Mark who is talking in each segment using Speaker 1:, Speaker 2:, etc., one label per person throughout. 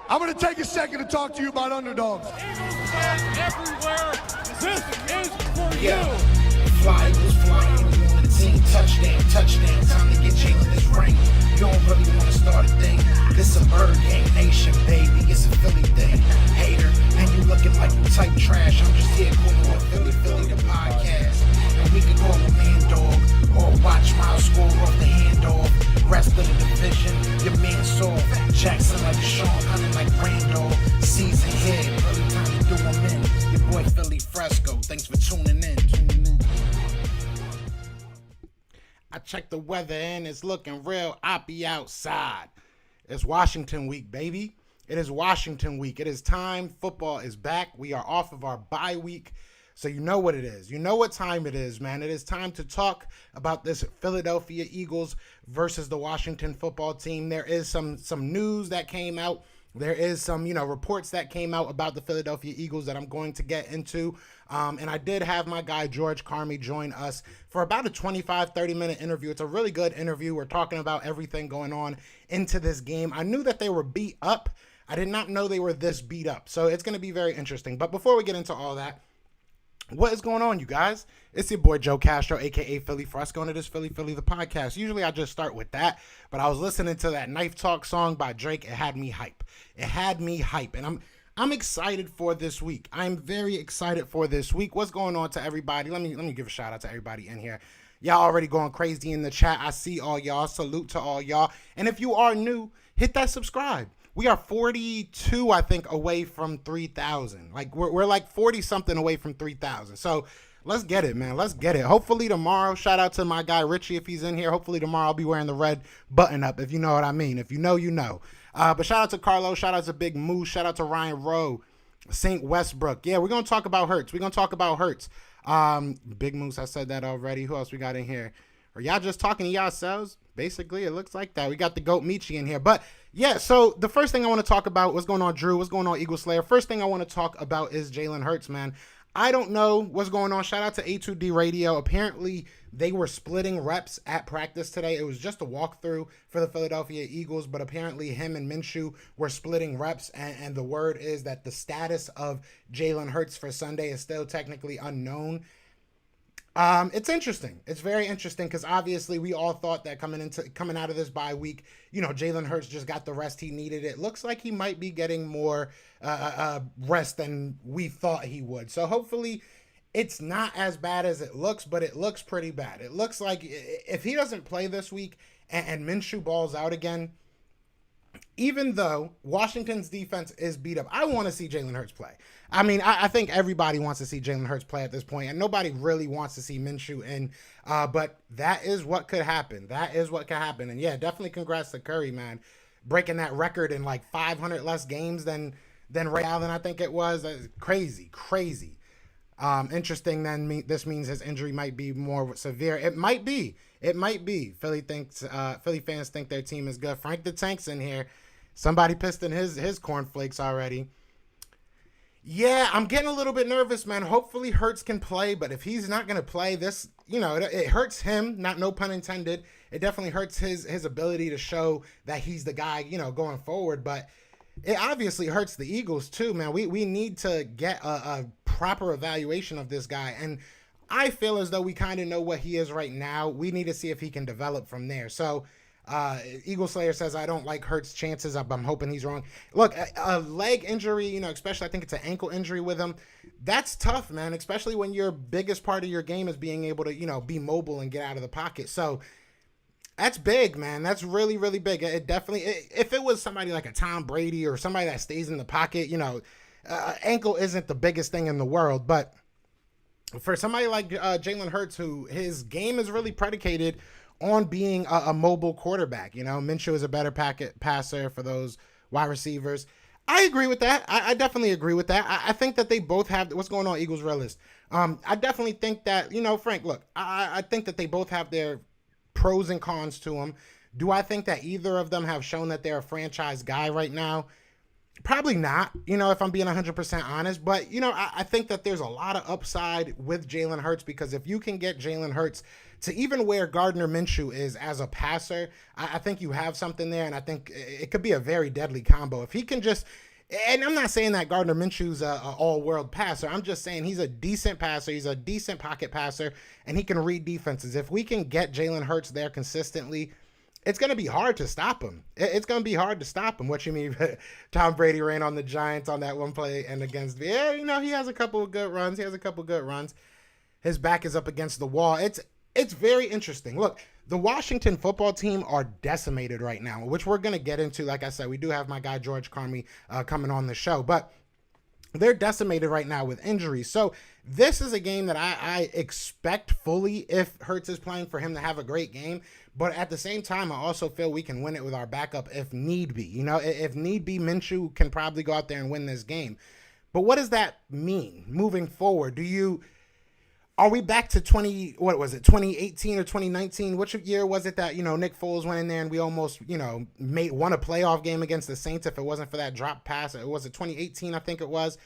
Speaker 1: I'm going to take a second to talk to you about underdogs.
Speaker 2: Eagles fans everywhere, this is for
Speaker 3: Yeah.
Speaker 2: you.
Speaker 3: Fly Eagles, fly Eagles on the team. Touchdown, touchdown. Time to get Jalen this ring. You don't really want to start a thing. This a Bird Gang Nation, baby. It's a Philly thing. Hater, and you looking like you type trash. I'm just here calling with Philly the podcast. And we can call a man dog or watch Miles score off the handoff. Rest of the division, your man soft. Jackson like Sean, hunting like Randolph. Season here, really time to do them in. Your boy Philly Fresco, thanks for tuning in.
Speaker 4: I checked the weather and it's looking real oppy outside. It's Washington week, baby. It is Washington week. It is time. Football is back. We are off of our bye week. So you know what it is. You know what time it is, man. It is time to talk about this Philadelphia Eagles versus the Washington football team. There is some news that came out. There is some, reports that came out about the Philadelphia Eagles that I'm going to get into. And I did have my guy, George Carmi, join us for about a 25, 30-minute interview. It's a really good interview. We're talking about everything going on into this game. I knew that they were beat up. I did not know they were this beat up. So it's going to be very interesting. But before we get into all that, what is going on, you guys? It's your boy Joe Castro, a.k.a. Philly Fresco, and it is Philly the podcast. Usually I just start with that, but I was listening to that Knife Talk song by Drake. It had me hype. And I'm excited for this week. I'm very excited for this week. What's going on to everybody? Let me give a shout out to everybody in here. Y'all already going crazy in the chat. I see all y'all. Salute to all y'all. And if you are new, hit that subscribe. We are 42, I think, away from 3,000. Like, we're like 40-something away from 3,000. So, let's get it, man. Let's get it. Hopefully tomorrow, shout out to my guy Richie if he's in here. Hopefully tomorrow I'll be wearing the red button up, if you know what I mean. If you know, you know. But shout out to Carlos. Shout out to Big Moose. Shout out to Ryan Rowe. St. Westbrook. Yeah, we're going to talk about Hurts. Big Moose, I said that already. Who else we got in here? Are y'all just talking to yourselves? Basically, it looks like that. We got the GOAT Michi in here. But, yeah, so the first thing I want to talk about, what's going on, Drew? What's going on, Eagle Slayer? First thing I want to talk about is Jalen Hurts, man. I don't know what's going on. Shout out to A2D Radio. Apparently, they were splitting reps at practice today. It was just a walkthrough for the Philadelphia Eagles, but apparently him and Minshew were splitting reps, and the word is that the status of Jalen Hurts for Sunday is still technically unknown. It's interesting. It's very interesting because obviously we all thought that coming out of this bye week, Jalen Hurts just got the rest he needed. It looks like he might be getting more rest than we thought he would. So hopefully it's not as bad as it looks, but it looks pretty bad. It looks like if he doesn't play this week and Minshew balls out again, even though Washington's defense is beat up, I want to see Jalen Hurts play. I mean, I think everybody wants to see Jalen Hurts play at this point, and nobody really wants to see Minshew in. But that is what could happen. And yeah, definitely congrats to Curry, man, breaking that record in like 500 less games than Ray Allen, I think it was. That's crazy. Interesting. Then this means his injury might be more severe. It might be. Philly fans think their team is good. Frank the Tank's in here. Somebody pissed in his cornflakes already. Yeah, I'm getting a little bit nervous, man. Hopefully Hurts can play, but if he's not going to play this, it hurts him, no pun intended. It definitely hurts his ability to show that he's the guy, going forward. But it obviously hurts the Eagles too, man. We need to get a proper evaluation of this guy. And I feel as though we kind of know what he is right now. We need to see if he can develop from there. So, Eagle Slayer says, I don't like Hurts' chances. I'm hoping he's wrong. Look, a leg injury, especially I think it's an ankle injury with him. That's tough, man, especially when your biggest part of your game is being able to, be mobile and get out of the pocket. So that's big, man. That's really, really big. It definitely, if it was somebody like a Tom Brady or somebody that stays in the pocket, ankle isn't the biggest thing in the world. But for somebody like Jalen Hurts, who his game is really predicated on being a mobile quarterback. Minshew is a better packet passer for those wide receivers. I agree with that. I definitely agree with that. I think that they both have, what's going on, Eagles Realist? I definitely think that, Frank, look, I think that they both have their pros and cons to them. Do I think that either of them have shown that they're a franchise guy right now? Probably not, if I'm being 100% honest. But, I think that there's a lot of upside with Jalen Hurts, because if you can get Jalen Hurts to even where Gardner Minshew is as a passer, I think you have something there, and I think it could be a very deadly combo. If he can just, and I'm not saying that Gardner Minshew's a all-world passer. I'm just saying he's a decent passer. He's a decent pocket passer, and he can read defenses. If we can get Jalen Hurts there consistently, it's going to be hard to stop him. It's going to be hard to stop him. What you mean? Tom Brady ran on the Giants on that one play and against, yeah, you know, he has a couple of good runs. His back is up against the wall. It's very interesting. Look, the Washington football team are decimated right now, which we're going to get into. Like I said, we do have my guy George Carmi coming on the show, but they're decimated right now with injuries. So this is a game that I expect fully, if Hurts is playing, for him to have a great game. But at the same time, I also feel we can win it with our backup if need be. You know, if need be, Minshew can probably go out there and win this game. But what does that mean moving forward? Are we back to 2018 or 2019? Which year was it that, you know, Nick Foles went in there and we almost, you know, won a playoff game against the Saints if it wasn't for that drop pass? It was 2018, I think it was.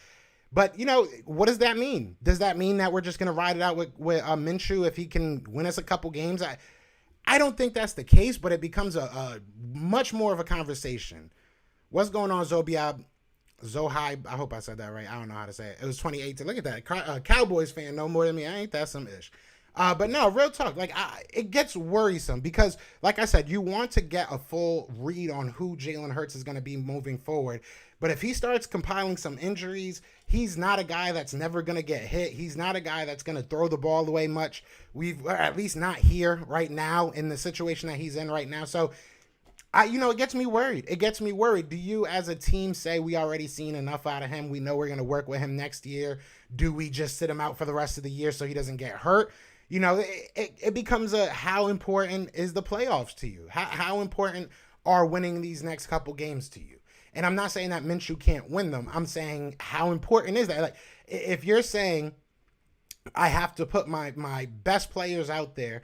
Speaker 4: But, you know, what does that mean? Does that mean that we're just going to ride it out with Minshew if he can win us a couple games? I don't think that's the case, but it becomes a much more of a conversation. What's going on, Zohai? I hope I said that right. I don't know how to say it. It was 2018. Look at that. Cowboys fan, no more than me. I ain't that some ish. But no, real talk. Like, it gets worrisome because, like I said, you want to get a full read on who Jalen Hurts is going to be moving forward. But if he starts compiling some injuries, he's not a guy that's never going to get hit. He's not a guy that's going to throw the ball away much. Or at least not here right now in the situation that he's in right now. So, it gets me worried. Do you as a team say we already seen enough out of him? We know we're going to work with him next year. Do we just sit him out for the rest of the year so he doesn't get hurt? You know, it becomes how important is the playoffs to you? How important are winning these next couple games to you? And I'm not saying that Minshew can't win them. I'm saying how important is that? Like, if you're saying I have to put my best players out there,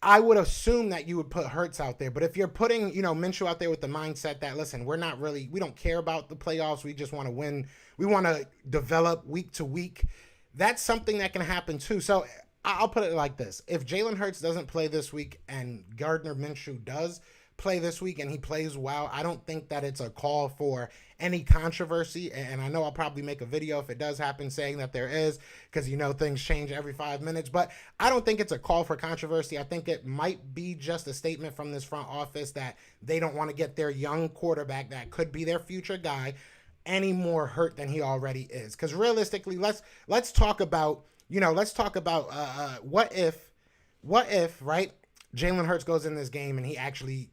Speaker 4: I would assume that you would put Hurts out there. But if you're putting, Minshew out there with the mindset that, listen, we don't care about the playoffs. We just want to win. We want to develop week to week. That's something that can happen too. So I'll put it like this. If Jalen Hurts doesn't play this week and Gardner Minshew does play this week and he plays well, I don't think that it's a call for any controversy. And I know I'll probably make a video if it does happen saying that there is, because things change every 5 minutes, but I don't think it's a call for controversy. I think it might be just a statement from this front office that they don't want to get their young quarterback that could be their future guy any more hurt than he already is. Because realistically, let's talk about what if right, Jalen Hurts goes in this game and he actually,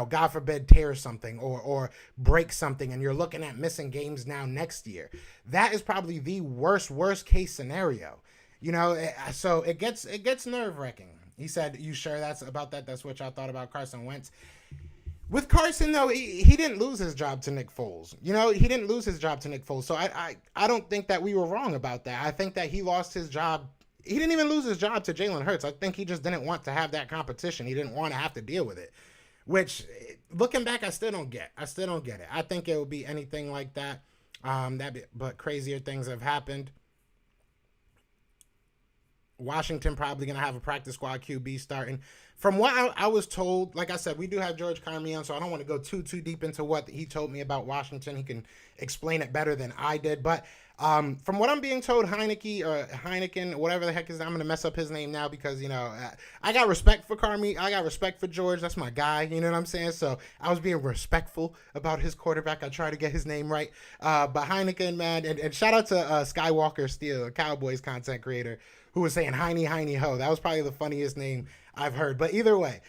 Speaker 4: God forbid, tears something or breaks something, and you're looking at missing games now next year. That is probably the worst case scenario. So it gets nerve-wracking. He said, "You sure that's what y'all thought about Carson Wentz?" With Carson, though, he didn't lose his job to Nick Foles. He didn't lose his job to Nick Foles. So I don't think that we were wrong about that. I think that he lost his job. He didn't even lose his job to Jalen Hurts. I think he just didn't want to have that competition. He didn't want to have to deal with it, which, looking back, I still don't get it. I think it would be anything like that. But crazier things have happened. Washington probably going to have a practice squad QB starting. From what I was told, like I said, we do have George Carmi on, so I don't want to go too deep into what he told me about Washington. He can explain it better than I did. But from what I'm being told, Heineken, whatever the heck is, I'm going to mess up his name now because, I got respect for Carmi. I got respect for George. That's my guy. You know what I'm saying? So I was being respectful about his quarterback. I tried to get his name right. But Heineken, man, and shout out to Skywalker Steele, a Cowboys content creator, who was saying Heine Ho. That was probably the funniest name I've heard. But either way,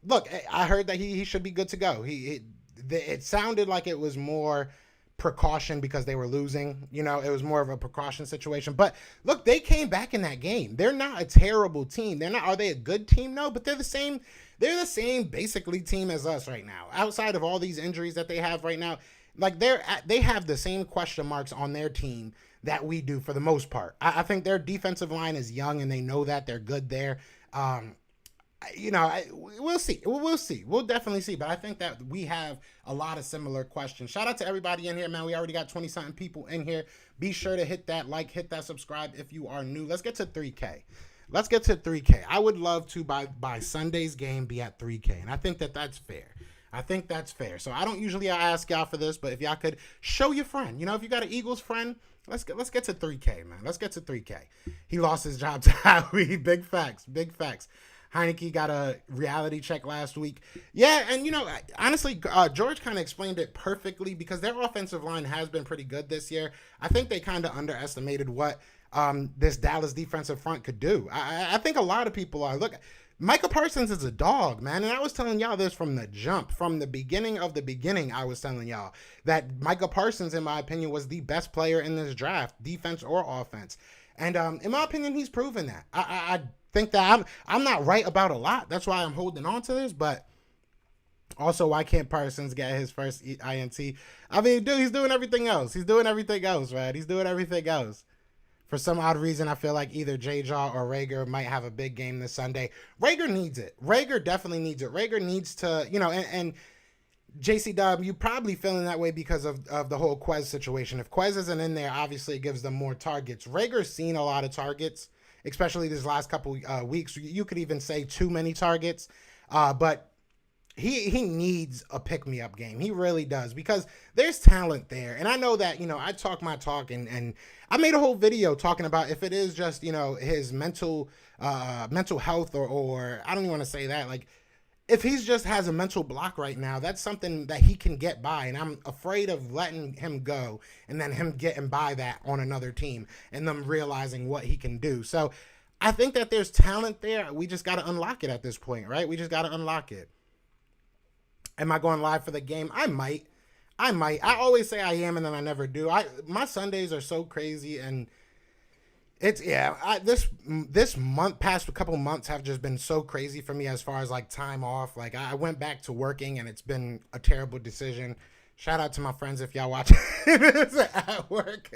Speaker 4: look, I heard that he should be good to go. It sounded like it was more precaution because they were losing. It was more of a precaution situation. But look, they came back in that game. They're not a terrible team. Are they a good team? No, but they're the same. They're the same basically team as us right now. Outside of all these injuries that they have right now, like they have the same question marks on their team that we do for the most part. I think their defensive line is young and they know that they're good there. We'll see. We'll definitely see. But I think that we have a lot of similar questions. Shout out to everybody in here, man. We already got 20-something people in here. Be sure to hit that like, hit that subscribe if you are new. Let's get to 3K. Let's get to 3K. I would love to, by Sunday's game, be at 3K. And I think that that's fair. So I don't usually ask y'all for this, but if y'all could show your friend, you know, if you got an Eagles friend, let's get to 3K, man. Let's get to 3K. He lost his job to Howie. Big facts. Heineke got a reality check last week. Yeah, and, you know, honestly, George kind of explained it perfectly because their offensive line has been pretty good this year. I think they kind of underestimated what this Dallas defensive front could do. I think a lot of people are. Look, Micah Parsons is a dog, man. And I was telling y'all this from the jump. From the beginning of the beginning, I was telling y'all that Micah Parsons, in my opinion, was the best player in this draft, defense or offense. And in my opinion, he's proven that. I think that I'm not right about a lot. That's why I'm holding on to this. But also, why can't Parsons get his first INT? I mean, dude, he's doing everything else. Man. He's doing everything else. For some odd reason, I feel like either J-Jaw or Rager might have a big game this Sunday. Rager needs it. Rager definitely needs it. Rager needs to, you know, and JC Dub, you probably feeling that way because of the whole Quez situation. If Quez isn't in there, obviously it gives them more targets. Rager's seen a lot of targets, especially these last couple weeks. You could even say too many targets, but he needs a pick-me-up game. He really does, because there's talent there. And I know that, you know, I talk my talk, and I made a whole video talking about if it is just, you know, his mental health, or I don't even want to say that. Like, if he's just has a mental block right now, that's something that he can get by. And I'm afraid of letting him go and then him getting by that on another team and them realizing what he can do. So I think that there's talent there. We just got to unlock it at this point, right? We just got to unlock it. Am I going live for the game? I might. I always say I am, and then I never do. My Sundays are so crazy, and it's this month, past a couple months have just been so crazy for me as far as like time off. Like, I went back to working, and it's been a terrible decision. Shout out to my friends if y'all watching this at work.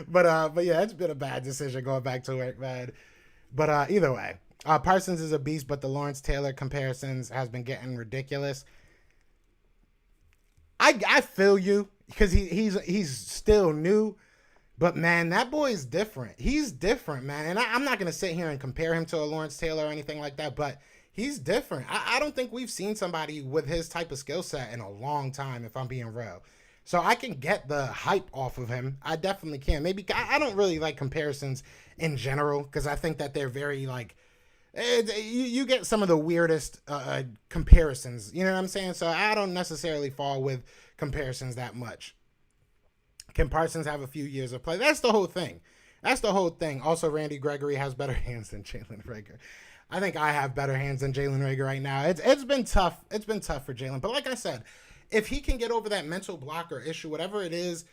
Speaker 4: but yeah, it's been a bad decision going back to work, man. But either way, Parsons is a beast, but the Lawrence Taylor comparisons has been getting ridiculous. I feel you, because he's still new, but man, that boy is different. He's different, man. And I'm not gonna sit here and compare him to a Lawrence Taylor or anything like that, but he's different. I don't think we've seen somebody with his type of skill set in a long time, if I'm being real. So I can get the hype off of him. I definitely can. Maybe I don't really like comparisons in general, because I think that they're very like, you get some of the weirdest comparisons, you know what I'm saying? So I don't necessarily fall with comparisons that much. Can Parsons have a few years of play? That's the whole thing. Also, Randy Gregory has better hands than Jalen Rager. I think I have better hands than Jalen Rager right now. It's been tough. It's been tough for Jalen. But like I said, if he can get over that mental block or issue, whatever it is,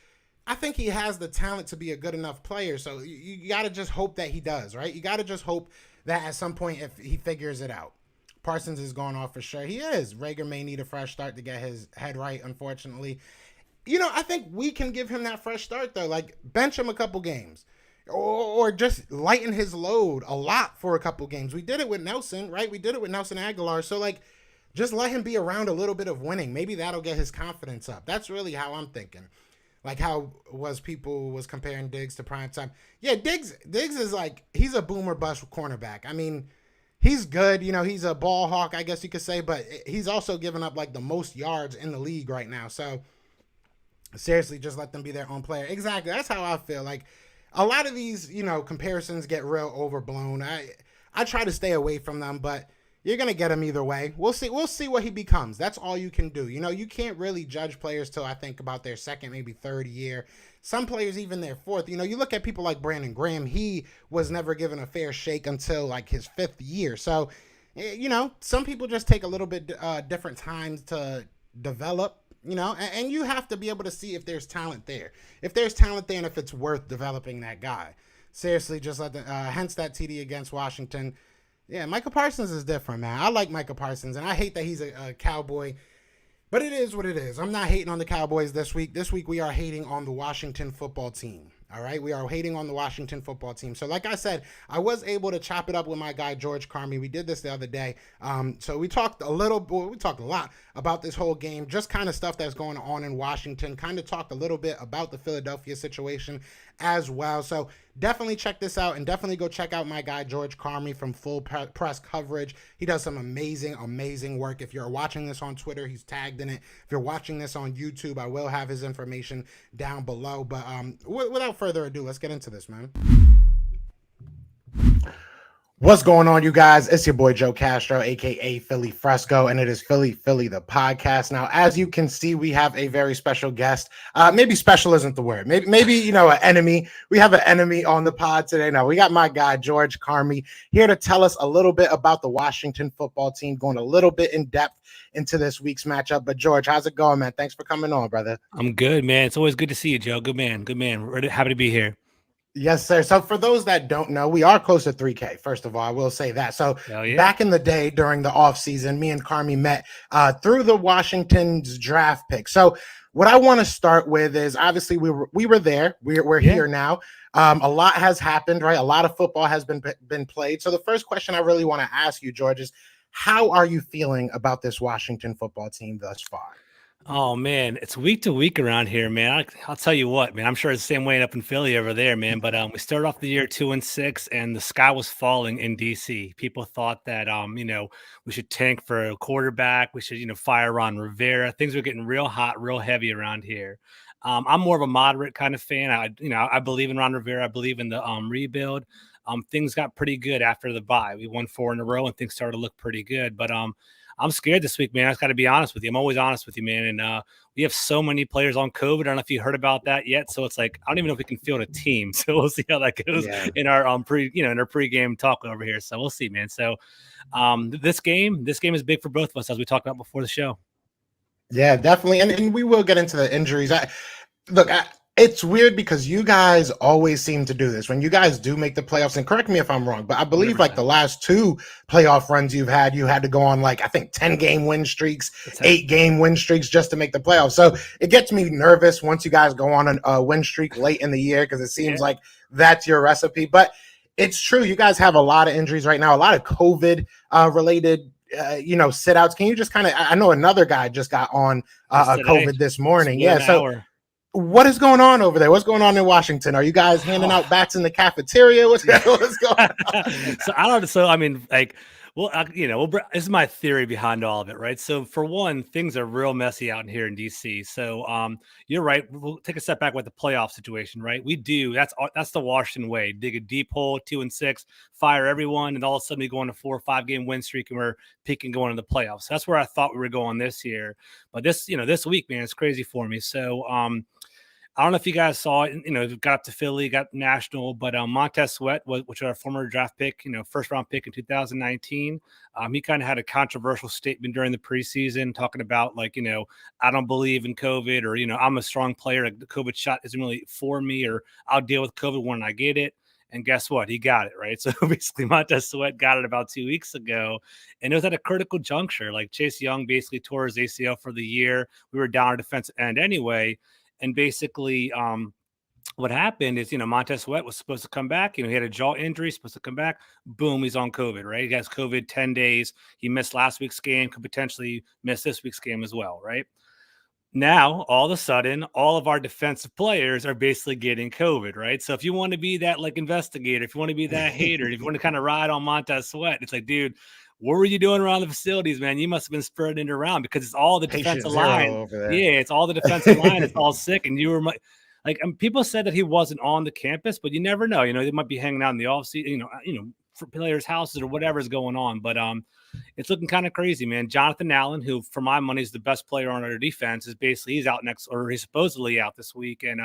Speaker 4: I think he has the talent to be a good enough player. So you got to just hope that he does, right? You got to just hope that at some point, if he figures it out. Parsons is going off for sure. He is. Rager may need a fresh start to get his head right, unfortunately. You know, I think we can give him that fresh start, though. Like, bench him a couple games. Or just lighten his load a lot for a couple games. We did it with Nelson, right? We did it with Nelson Aguilar. So, like, just let him be around a little bit of winning. Maybe that'll get his confidence up. That's really how I'm thinking. Like, how people was comparing Diggs to primetime. Yeah, Diggs is like, he's a boomer bust cornerback. I mean, he's good. You know, he's a ball hawk, I guess you could say. But he's also given up, like, the most yards in the league right now. So, seriously, just let them be their own player. Exactly. That's how I feel. Like, a lot of these, you know, comparisons get real overblown. I try to stay away from them, but you're going to get him either way. We'll see what he becomes. That's all you can do. You know, you can't really judge players till I think about their second, maybe third year. Some players, even their fourth. You know, you look at people like Brandon Graham. He was never given a fair shake until, like, his fifth year. So, you know, some people just take a little bit different times to develop. You know, and you have to be able to see if there's talent there. If there's talent there and if it's worth developing that guy. Seriously, just let hence that TD against Washington. Yeah, Micah Parsons is different, man. I like Micah Parsons, and I hate that he's a Cowboy. But it is what it is. I'm not hating on the Cowboys this week. This week we are hating on the Washington football team. All right, we are hating on the Washington football team. So like I said, I was able to chop it up with my guy, George Carmi. We did this the other day. So we talked a lot about this whole game, just kind of stuff that's going on in Washington, kind of talked a little bit about the Philadelphia situation as well. So definitely check this out, and definitely go check out my guy George Carmi from Full Press Coverage. He does some amazing work. If you're watching this on Twitter, he's tagged in it. If you're watching this on YouTube, I will have his information down below. But without further ado, let's get into this, man. What's going on, you guys? It's your boy Joe Castro, aka Philly Fresco, and it is Philly the podcast. Now, as you can see, we have a very special guest. Maybe special isn't the word. Maybe an enemy. We have an enemy on the pod today. Now, we got my guy George Carmi here to tell us a little bit about the Washington football team, going a little bit in depth into this week's matchup. But George, how's it going, man? Thanks for coming on, brother.
Speaker 5: I'm good, man. It's always good to see you, Joe. Good man. Happy to be here.
Speaker 4: Yes, sir. So for those that don't know, we are close to 3K. First of all, I will say that. So back in the day during the offseason, me and Carmi met through the Washington's draft pick. So what I want to start with is obviously we were there. We're here now. A lot has happened, right? A lot of football has been played. So the first question I really want to ask you, George, is how are you feeling about this Washington football team thus far?
Speaker 5: Oh man, it's week to week around here, man. I'll tell you what, man. I'm sure it's the same way up in Philly over there, man. But we started off the year 2-6, and the sky was falling in DC. People thought that we should tank for a quarterback. We should fire Ron Rivera. Things were getting real hot, real heavy around here. I'm more of a moderate kind of fan. I believe in Ron Rivera. I believe in the rebuild. Things got pretty good after the bye. We won 4 in a row, and things started to look pretty good. But I'm scared this week, man. I just got to be honest with you. I'm always honest with you, man. And we have so many players on COVID. I don't know if you heard about that yet. So it's like I don't even know if we can field a team. So we'll see how that goes in our in our pregame talk over here. So we'll see, man. So this game is big for both of us, as we talked about before the show.
Speaker 4: Yeah, definitely. And we will get into the injuries. It's weird because you guys always seem to do this when you guys do make the playoffs. And correct me if I'm wrong, but I believe 100%. Like the last 2 playoff runs you had to go on like, I think 10-game win streaks, 8-game win streaks just to make the playoffs. So it gets me nervous once you guys go on a win streak late in the year, because it seems like that's your recipe. But it's true. You guys have a lot of injuries right now, a lot of COVID related sit outs. Can you just I know another guy just got on COVID this morning. Yeah. So what is going on over there? What's going on in Washington? Are you guys handing out bats in the cafeteria? What's going on?
Speaker 5: So I don't. So I mean, like, well, this is my theory behind all of it, right? So for one, things are real messy out here in DC. So you're right. We'll take a step back with the playoff situation, right? We do. That's the Washington way. Dig a deep hole, 2-6, fire everyone, and all of a sudden we go on a 4 or 5-game win streak, and we're peaking going into the playoffs. So that's where I thought we were going this year. But this week, man, it's crazy for me. So I don't know if you guys saw it, got up to Philly, got national, but Montez Sweat, which was our former draft pick, first round pick in 2019. He kind of had a controversial statement during the preseason talking about I don't believe in COVID, or, I'm a strong player. Like, the COVID shot isn't really for me, or I'll deal with COVID when I get it. And guess what? He got it, right? So basically Montez Sweat got it about 2 weeks ago, and it was at a critical juncture. Like, Chase Young basically tore his ACL for the year. We were down our defensive end anyway. And basically, what happened is, Montez Sweat was supposed to come back. He had a jaw injury, supposed to come back. Boom, he's on COVID, right? He has COVID 10 days. He missed last week's game, could potentially miss this week's game as well, right? Now, all of a sudden, all of our defensive players are basically getting COVID, right? So if you want to be that, investigator, if you want to be that hater, if you want to kind of ride on Montez Sweat, it's like, dude, what were you doing around the facilities, man? You must have been spreading it around, because it's all the defensive line. Yeah, it's all the defensive line. It's all sick. And you were people said that he wasn't on the campus, but you never know. They might be hanging out in the offseason, for players' houses or whatever's going on. But it's looking kind of crazy, man. Jonathan Allen, who for my money is the best player on our defense, he's out next, or he's supposedly out this week. And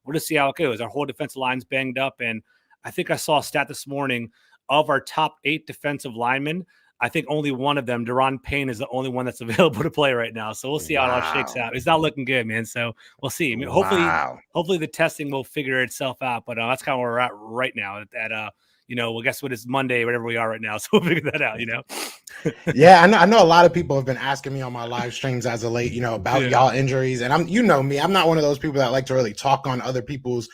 Speaker 5: we'll just see how it goes. Our whole defensive line's banged up. And I think I saw a stat this morning of our top 8 defensive linemen. I think only one of them, Deron Payne, is the only one that's available to play right now. So we'll see how it all shakes out. It's not looking good, man. So we'll see. I mean, hopefully the testing will figure itself out. But that's kind of where we're at right now. Well, guess what? It's Monday, whatever we are right now. So we'll figure that out,
Speaker 4: Yeah, I know a lot of people have been asking me on my live streams as of late, about
Speaker 5: Yeah.
Speaker 4: y'all injuries. And you know me, I'm not one of those people that like to really talk on other people's,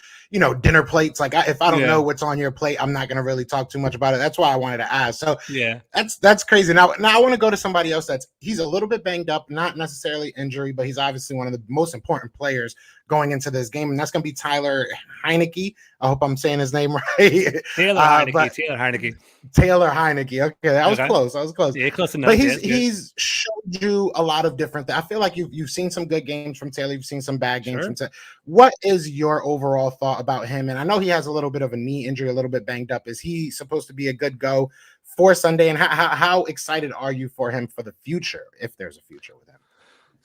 Speaker 4: dinner plates. Like if I don't
Speaker 5: Yeah.
Speaker 4: know what's on your plate, I'm not going to really talk too much about it. That's why I wanted to ask. So
Speaker 5: Yeah.
Speaker 4: that's crazy. Now I want to go to somebody else he's a little bit banged up, not necessarily injury, but he's obviously one of the most important players going into this game, and that's going to be Tyler Heineke. I hope I'm saying his name right.
Speaker 5: Taylor Heineke.
Speaker 4: But
Speaker 5: Taylor Heineke.
Speaker 4: Taylor Heineke. Okay, that was
Speaker 5: Okay.
Speaker 4: close. I was close.
Speaker 5: Yeah, close
Speaker 4: But
Speaker 5: enough. Yeah, it's good.
Speaker 4: he's showed you a lot of different things. I feel like you've seen some good games from Taylor. You've seen some bad games
Speaker 5: Sure.
Speaker 4: from Taylor. What is your overall thought about him? And I know he has a little bit of a knee injury, a little bit banged up. Is he supposed to be a good go for Sunday? And how excited are you for him for the future, if there's a future with him?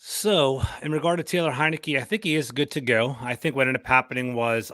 Speaker 5: So, in regard to Taylor Heineke, I think he is good to go. I think what ended up happening was,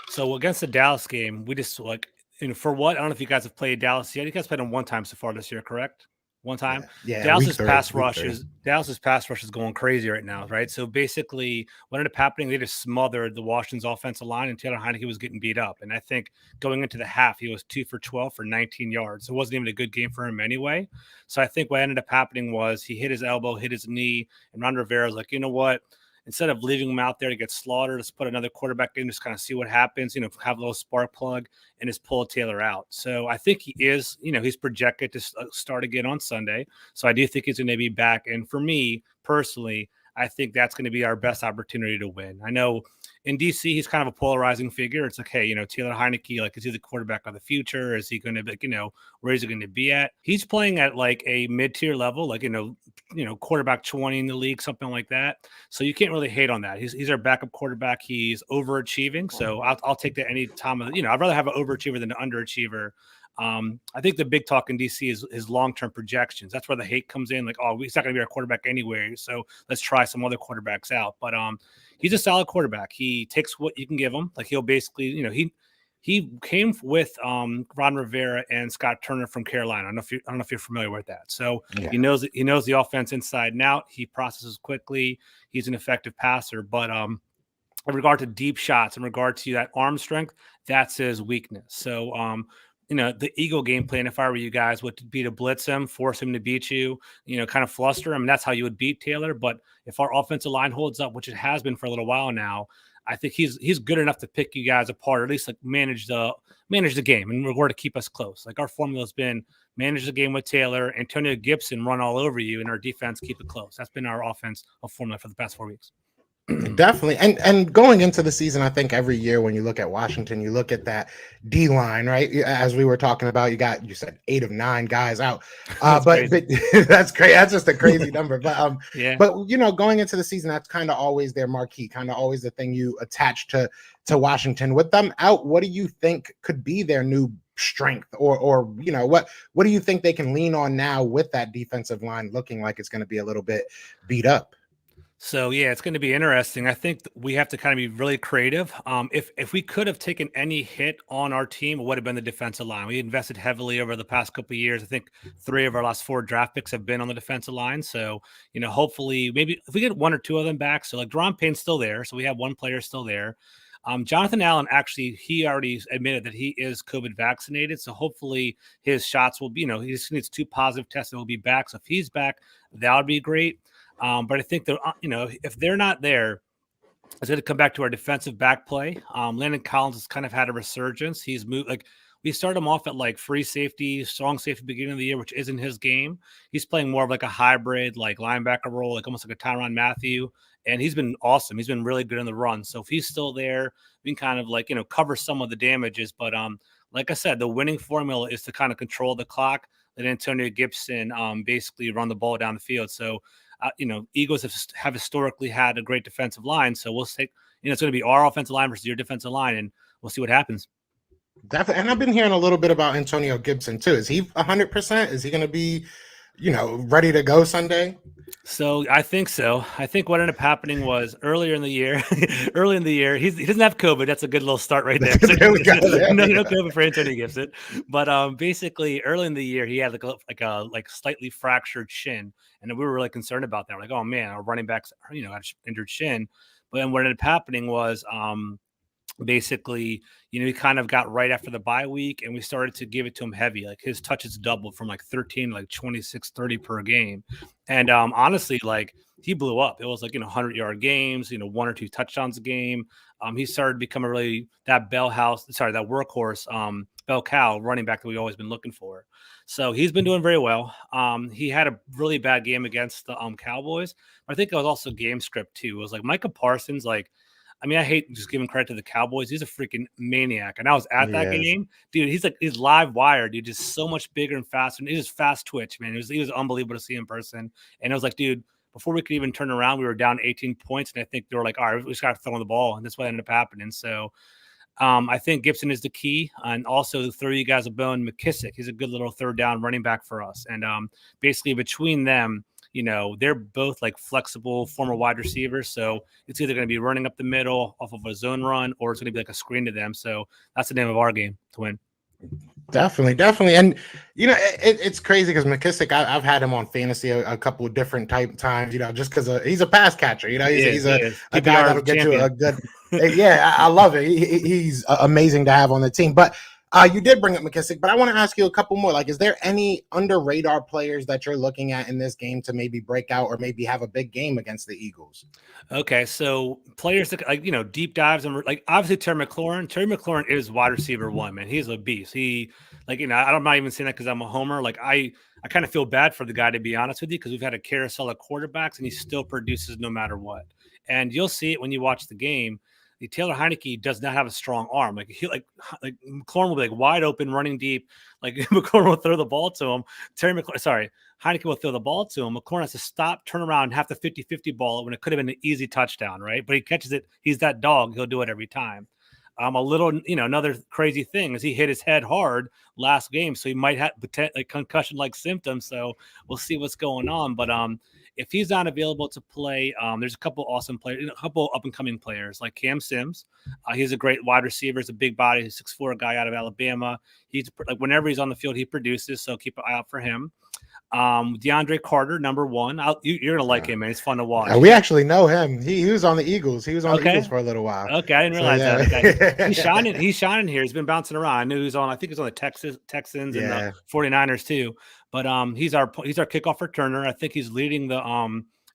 Speaker 5: so against the Dallas game, we just for what? I don't know if you guys have played Dallas yet. You guys played them one time so far this year, correct? One time.
Speaker 4: Yeah.
Speaker 5: Dallas's pass rush is going crazy right now, right? So basically, what ended up happening, they just smothered the Washington's offensive line, and Taylor Heineke was getting beat up. And I think going into the half, he was 2 for 12 for 19 yards. It wasn't even a good game for him anyway. So I think what ended up happening was he hit his elbow, hit his knee, and Ron Rivera's like, you know what? Instead of leaving him out there to get slaughtered, let's put another quarterback in, just kind of see what happens, have a little spark plug and just pull Taylor out. So I think he is, he's projected to start again on Sunday. So I do think he's going to be back. And for me personally, I think that's going to be our best opportunity to win. I know in DC, he's kind of a polarizing figure. It's like, hey, Taylor Heineke, like, is he the quarterback of the future? Is he going to be, where is he going to be at? He's playing at like a mid-tier level, like, quarterback 20 in the league, something like that. So you can't really hate on that. He's our backup quarterback. He's overachieving. So I'll take that any time of, I'd rather have an overachiever than an underachiever. I think the big talk in DC is his long-term projections. That's where the hate comes in. Like, oh, he's not going to be our quarterback anyway, so let's try some other quarterbacks out. But he's a solid quarterback. He takes what you can give him. Like, he'll basically, he came with Ron Rivera and Scott Turner from Carolina. I don't know if you're familiar with that. So yeah. He knows the offense inside and out. He processes quickly. He's an effective passer, but in regard to deep shots, in regard to that arm strength, that's his weakness. So the Eagle game plan, if I were you guys, would be to blitz him, force him to beat you, kind of fluster him. And that's how you would beat Taylor. But if our offensive line holds up, which it has been for a little while now, I think he's good enough to pick you guys apart, or at least like manage the game and regard to keep us close. Like, our formula has been manage the game with Taylor, Antonio Gibson run all over you, and our defense keep it close. That's been our offense formula for the past 4 weeks.
Speaker 4: Definitely. And going into the season, I think every year when you look at Washington, you look at that D line, right? As we were talking about, you said 8 of 9 guys out. But that's great. That's just a crazy number. But
Speaker 5: yeah.
Speaker 4: But going into the season, that's kind of always their marquee, kind of always the thing you attach to Washington. With them out, what do you think could be their new strength, or what do you think they can lean on now with that defensive line looking like it's going to be a little bit beat up?
Speaker 5: So, yeah, it's going to be interesting. I think we have to kind of be really creative. If we could have taken any hit on our team, it would have been the defensive line. We invested heavily over the past couple of years. I think 3 of our last 4 draft picks have been on the defensive line. So, hopefully maybe if we get 1 or 2 of them back. So, like, Deron Payne's still there. So we have 1 player still there. Jonathan Allen, actually, he already admitted that he is COVID vaccinated. So hopefully his shots will be, he just needs 2 positive tests and he'll be back. So if he's back, that would be great. But I think that, if they're not there, it's going to come back to our defensive back play. Landon Collins has kind of had a resurgence. He's moved, like, we started him off at like free safety, strong safety beginning of the year, which isn't his game. He's playing more of like a hybrid, like linebacker role, like almost like a Tyrann Mathieu. And he's been awesome. He's been really good in the run. So if he's still there, we can kind of like, cover some of the damages. But like I said, the winning formula is to kind of control the clock, let Antonio Gibson basically run the ball down the field. So Eagles have historically had a great defensive line. So we'll take, it's going to be our offensive line versus your defensive line, and we'll see what happens.
Speaker 4: Definitely. And I've been hearing a little bit about Antonio Gibson too. Is he 100%? Is he going to be, ready to go Sunday?
Speaker 5: So I think so. I think what ended up happening was earlier in the year, he doesn't have COVID. That's a good little start right there.
Speaker 4: There we go.
Speaker 5: No COVID for Antonio Gibson. But basically early in the year, he had like a slightly fractured shin. And we were really concerned about that. We're like, oh man, our running backs, had injured shin. But then what ended up happening was basically, he kind of got right after the bye week, and we started to give it to him heavy. Like his touches doubled from like 13 like 26, 30 per game. And honestly, like he blew up. It was like 100-yard games, 1 or 2 touchdowns a game. He started becoming really that that workhorse, bell cow running back that we've always been looking for. So he's been doing very well. He had a really bad game against the Cowboys. But I think it was also game script too. It was like Micah Parsons, like, I mean, I hate just giving credit to the Cowboys. He's a freaking maniac. And I was at that game. Dude, he's live wire, dude, just so much bigger and faster. And he's just fast twitch, man. He was unbelievable to see in person. And I was like, dude, before we could even turn around, we were down 18 points. And I think they were like, all right, we just got to throw the ball. And that's what ended up happening. So I think Gibson is the key. And also to throw you guys a bone, McKissick. He's a good little third down running back for us. And basically between them, they're both like flexible former wide receivers. So it's either going to be running up the middle off of a zone run, or it's going to be like a screen to them. So that's the name of our game to win.
Speaker 4: Definitely. And, it's crazy because McKissick, I've had him on fantasy a couple of different times, just because he's a pass catcher. He's a guy that'll get you a good – yeah, I love it. He's amazing to have on the team. But you did bring up McKissick, but I want to ask you a couple more. Like, is there any under radar players that you're looking at in this game to maybe break out or maybe have a big game against the Eagles?
Speaker 5: Okay, so players that deep dives and like obviously Terry McLaurin. Terry McLaurin is wide receiver one, man. He's a beast. He I'm not even saying that because I'm a homer. Like I kind of feel bad for the guy, to be honest with you, because we've had a carousel of quarterbacks and he still produces no matter what. And you'll see it when you watch the game. Taylor Heineke does not have a strong arm. Like McLaurin will be like wide open, running deep. Like McLaurin will throw the ball to him. Heineke will throw the ball to him. McLaurin has to stop, turn around, and have the 50-50 ball when it could have been an easy touchdown, right? But he catches it. He's that dog. He'll do it every time. Another crazy thing is he hit his head hard last game, so he might have concussion-like symptoms. So we'll see what's going on. But if he's not available to play, there's a couple awesome players, a couple up-and-coming players like Cam Sims. He's a great wide receiver. He's a big body. He's a 6'4" guy out of Alabama. He's like whenever he's on the field, he produces. So keep an eye out for him. DeAndre Carter, number one. You're gonna like him, man. He's fun to watch.
Speaker 4: We actually know him. He was on the Eagles. He was on the Eagles for a little while.
Speaker 5: Okay, I didn't realize that. Okay. He's shining here. He's been bouncing around. I knew he was on. I think he's on the Texans and the 49ers too. But he's our kickoff returner. I think he's leading the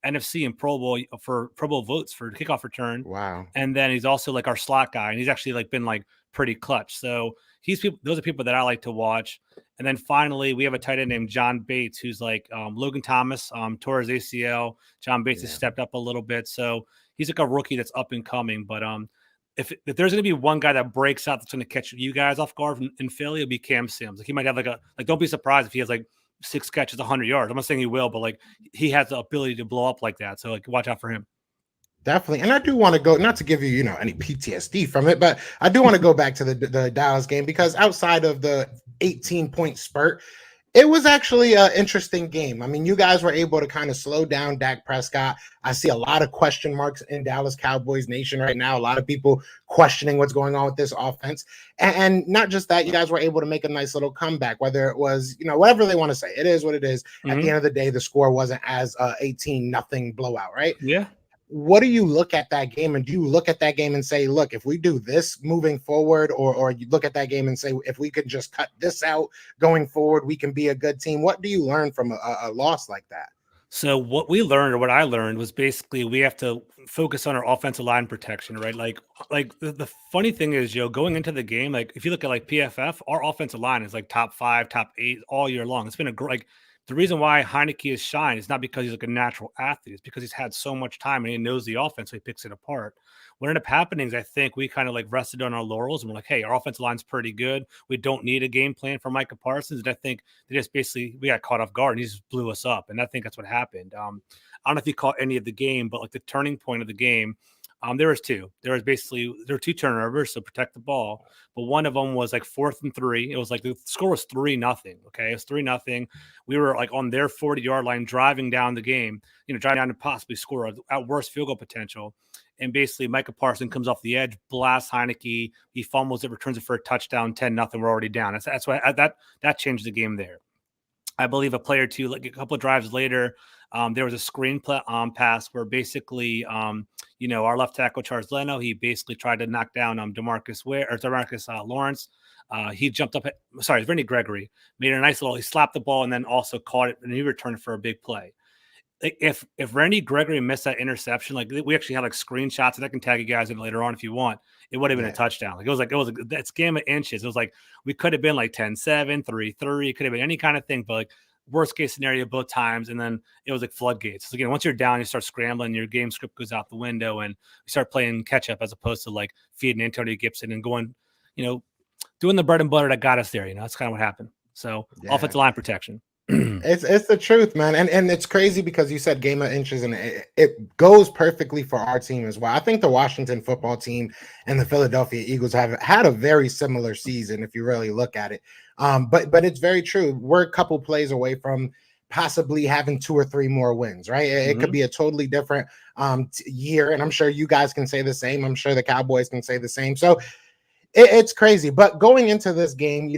Speaker 5: NFC and Pro Bowl votes for kickoff return.
Speaker 4: Wow.
Speaker 5: And then he's also like our slot guy, and he's actually like been like pretty clutch. So those are people that I like to watch. And then finally, we have a tight end named John Bates, who's like Logan Thomas, tore his ACL. John Bates has stepped up a little bit. So he's like a rookie that's up and coming. But if there's going to be one guy that breaks out that's going to catch you guys off guard in Philly, it'll be Cam Sims. Like he might have don't be surprised if he has like 6 catches, 100 yards. I'm not saying he will, but like he has the ability to blow up like that. So like watch out for him.
Speaker 4: Definitely. And I do want to go, not to give you, any PTSD from it, but I do want to go back to the Dallas game, because outside of the 18-point spurt, it was actually an interesting game. I mean, you guys were able to kind of slow down Dak Prescott. I see a lot of question marks in Dallas Cowboys Nation right now. A lot of people questioning what's going on with this offense. And not just that, you guys were able to make a nice little comeback, whether it was, whatever they want to say. It is what it is. Mm-hmm. At the end of the day, the score wasn't as 18-0 blowout, right?
Speaker 5: Yeah.
Speaker 4: What do you look at that game, and do you look at that game and say, look, if we do this moving forward, or you look at that game and say, if we could just cut this out going forward, we can be a good team? What do you learn from a loss like that?
Speaker 5: So what we learned, or what I learned, was basically we have to focus on our offensive line protection, right? Like the funny thing is, going into the game, like if you look at like PFF, our offensive line is like top 5, top 8 all year long. It's been the reason why Heineke is shine is not because he's like a natural athlete. It's because he's had so much time and he knows the offense, so he picks it apart. What ended up happening is I think we kind of like rested on our laurels and we're like, hey, our offensive line's pretty good. We don't need a game plan for Micah Parsons. And I think we got caught off guard and he just blew us up. And I think that's what happened. I don't know if you caught any of the game, but like the turning point of the game, there was 2. There were 2 turnovers, so protect the ball. But one of them was like 4th and 3. It was like the score was 3-0. Okay, it was 3-0. We were like on their 40-yard line, driving down the game. Driving down to possibly score at worst field goal potential. And basically, Micah Parsons comes off the edge, blasts Heineke. He fumbles it, returns it for a touchdown. 10-0. We're already down. That's why that changed the game there. I believe a play or two, like a couple of drives later, There was a screen pass where basically, our left tackle Charles Leno, he basically tried to knock down Demarcus Lawrence. He jumped up. Vinny Gregory made a nice he slapped the ball and then also caught it and he returned it for a big play. If Randy Gregory missed that interception, like we actually had like screenshots, and I can tag you guys in later on if you want, it would have been a touchdown. It's game of inches. It was like we could have been like 10-7, 3-3. It could have been any kind of thing, but like worst case scenario both times. And then it was like floodgates. So again, once you're down, you start scrambling, your game script goes out the window, and you start playing catch up as opposed to like feeding Antonio Gibson and going, doing the bread and butter that got us there. That's kind of what happened. So offensive line protection.
Speaker 4: It's the truth, man. And it's crazy because you said game of inches, and it goes perfectly for our team as well. I think the Washington football team and the Philadelphia Eagles have had a very similar season if you really look at it. But it's very true. We're a couple plays away from possibly having 2 or 3 more wins, right? It could be a totally different year, and I'm sure you guys can say the same. I'm sure the Cowboys can say the same. So it's crazy. But going into this game,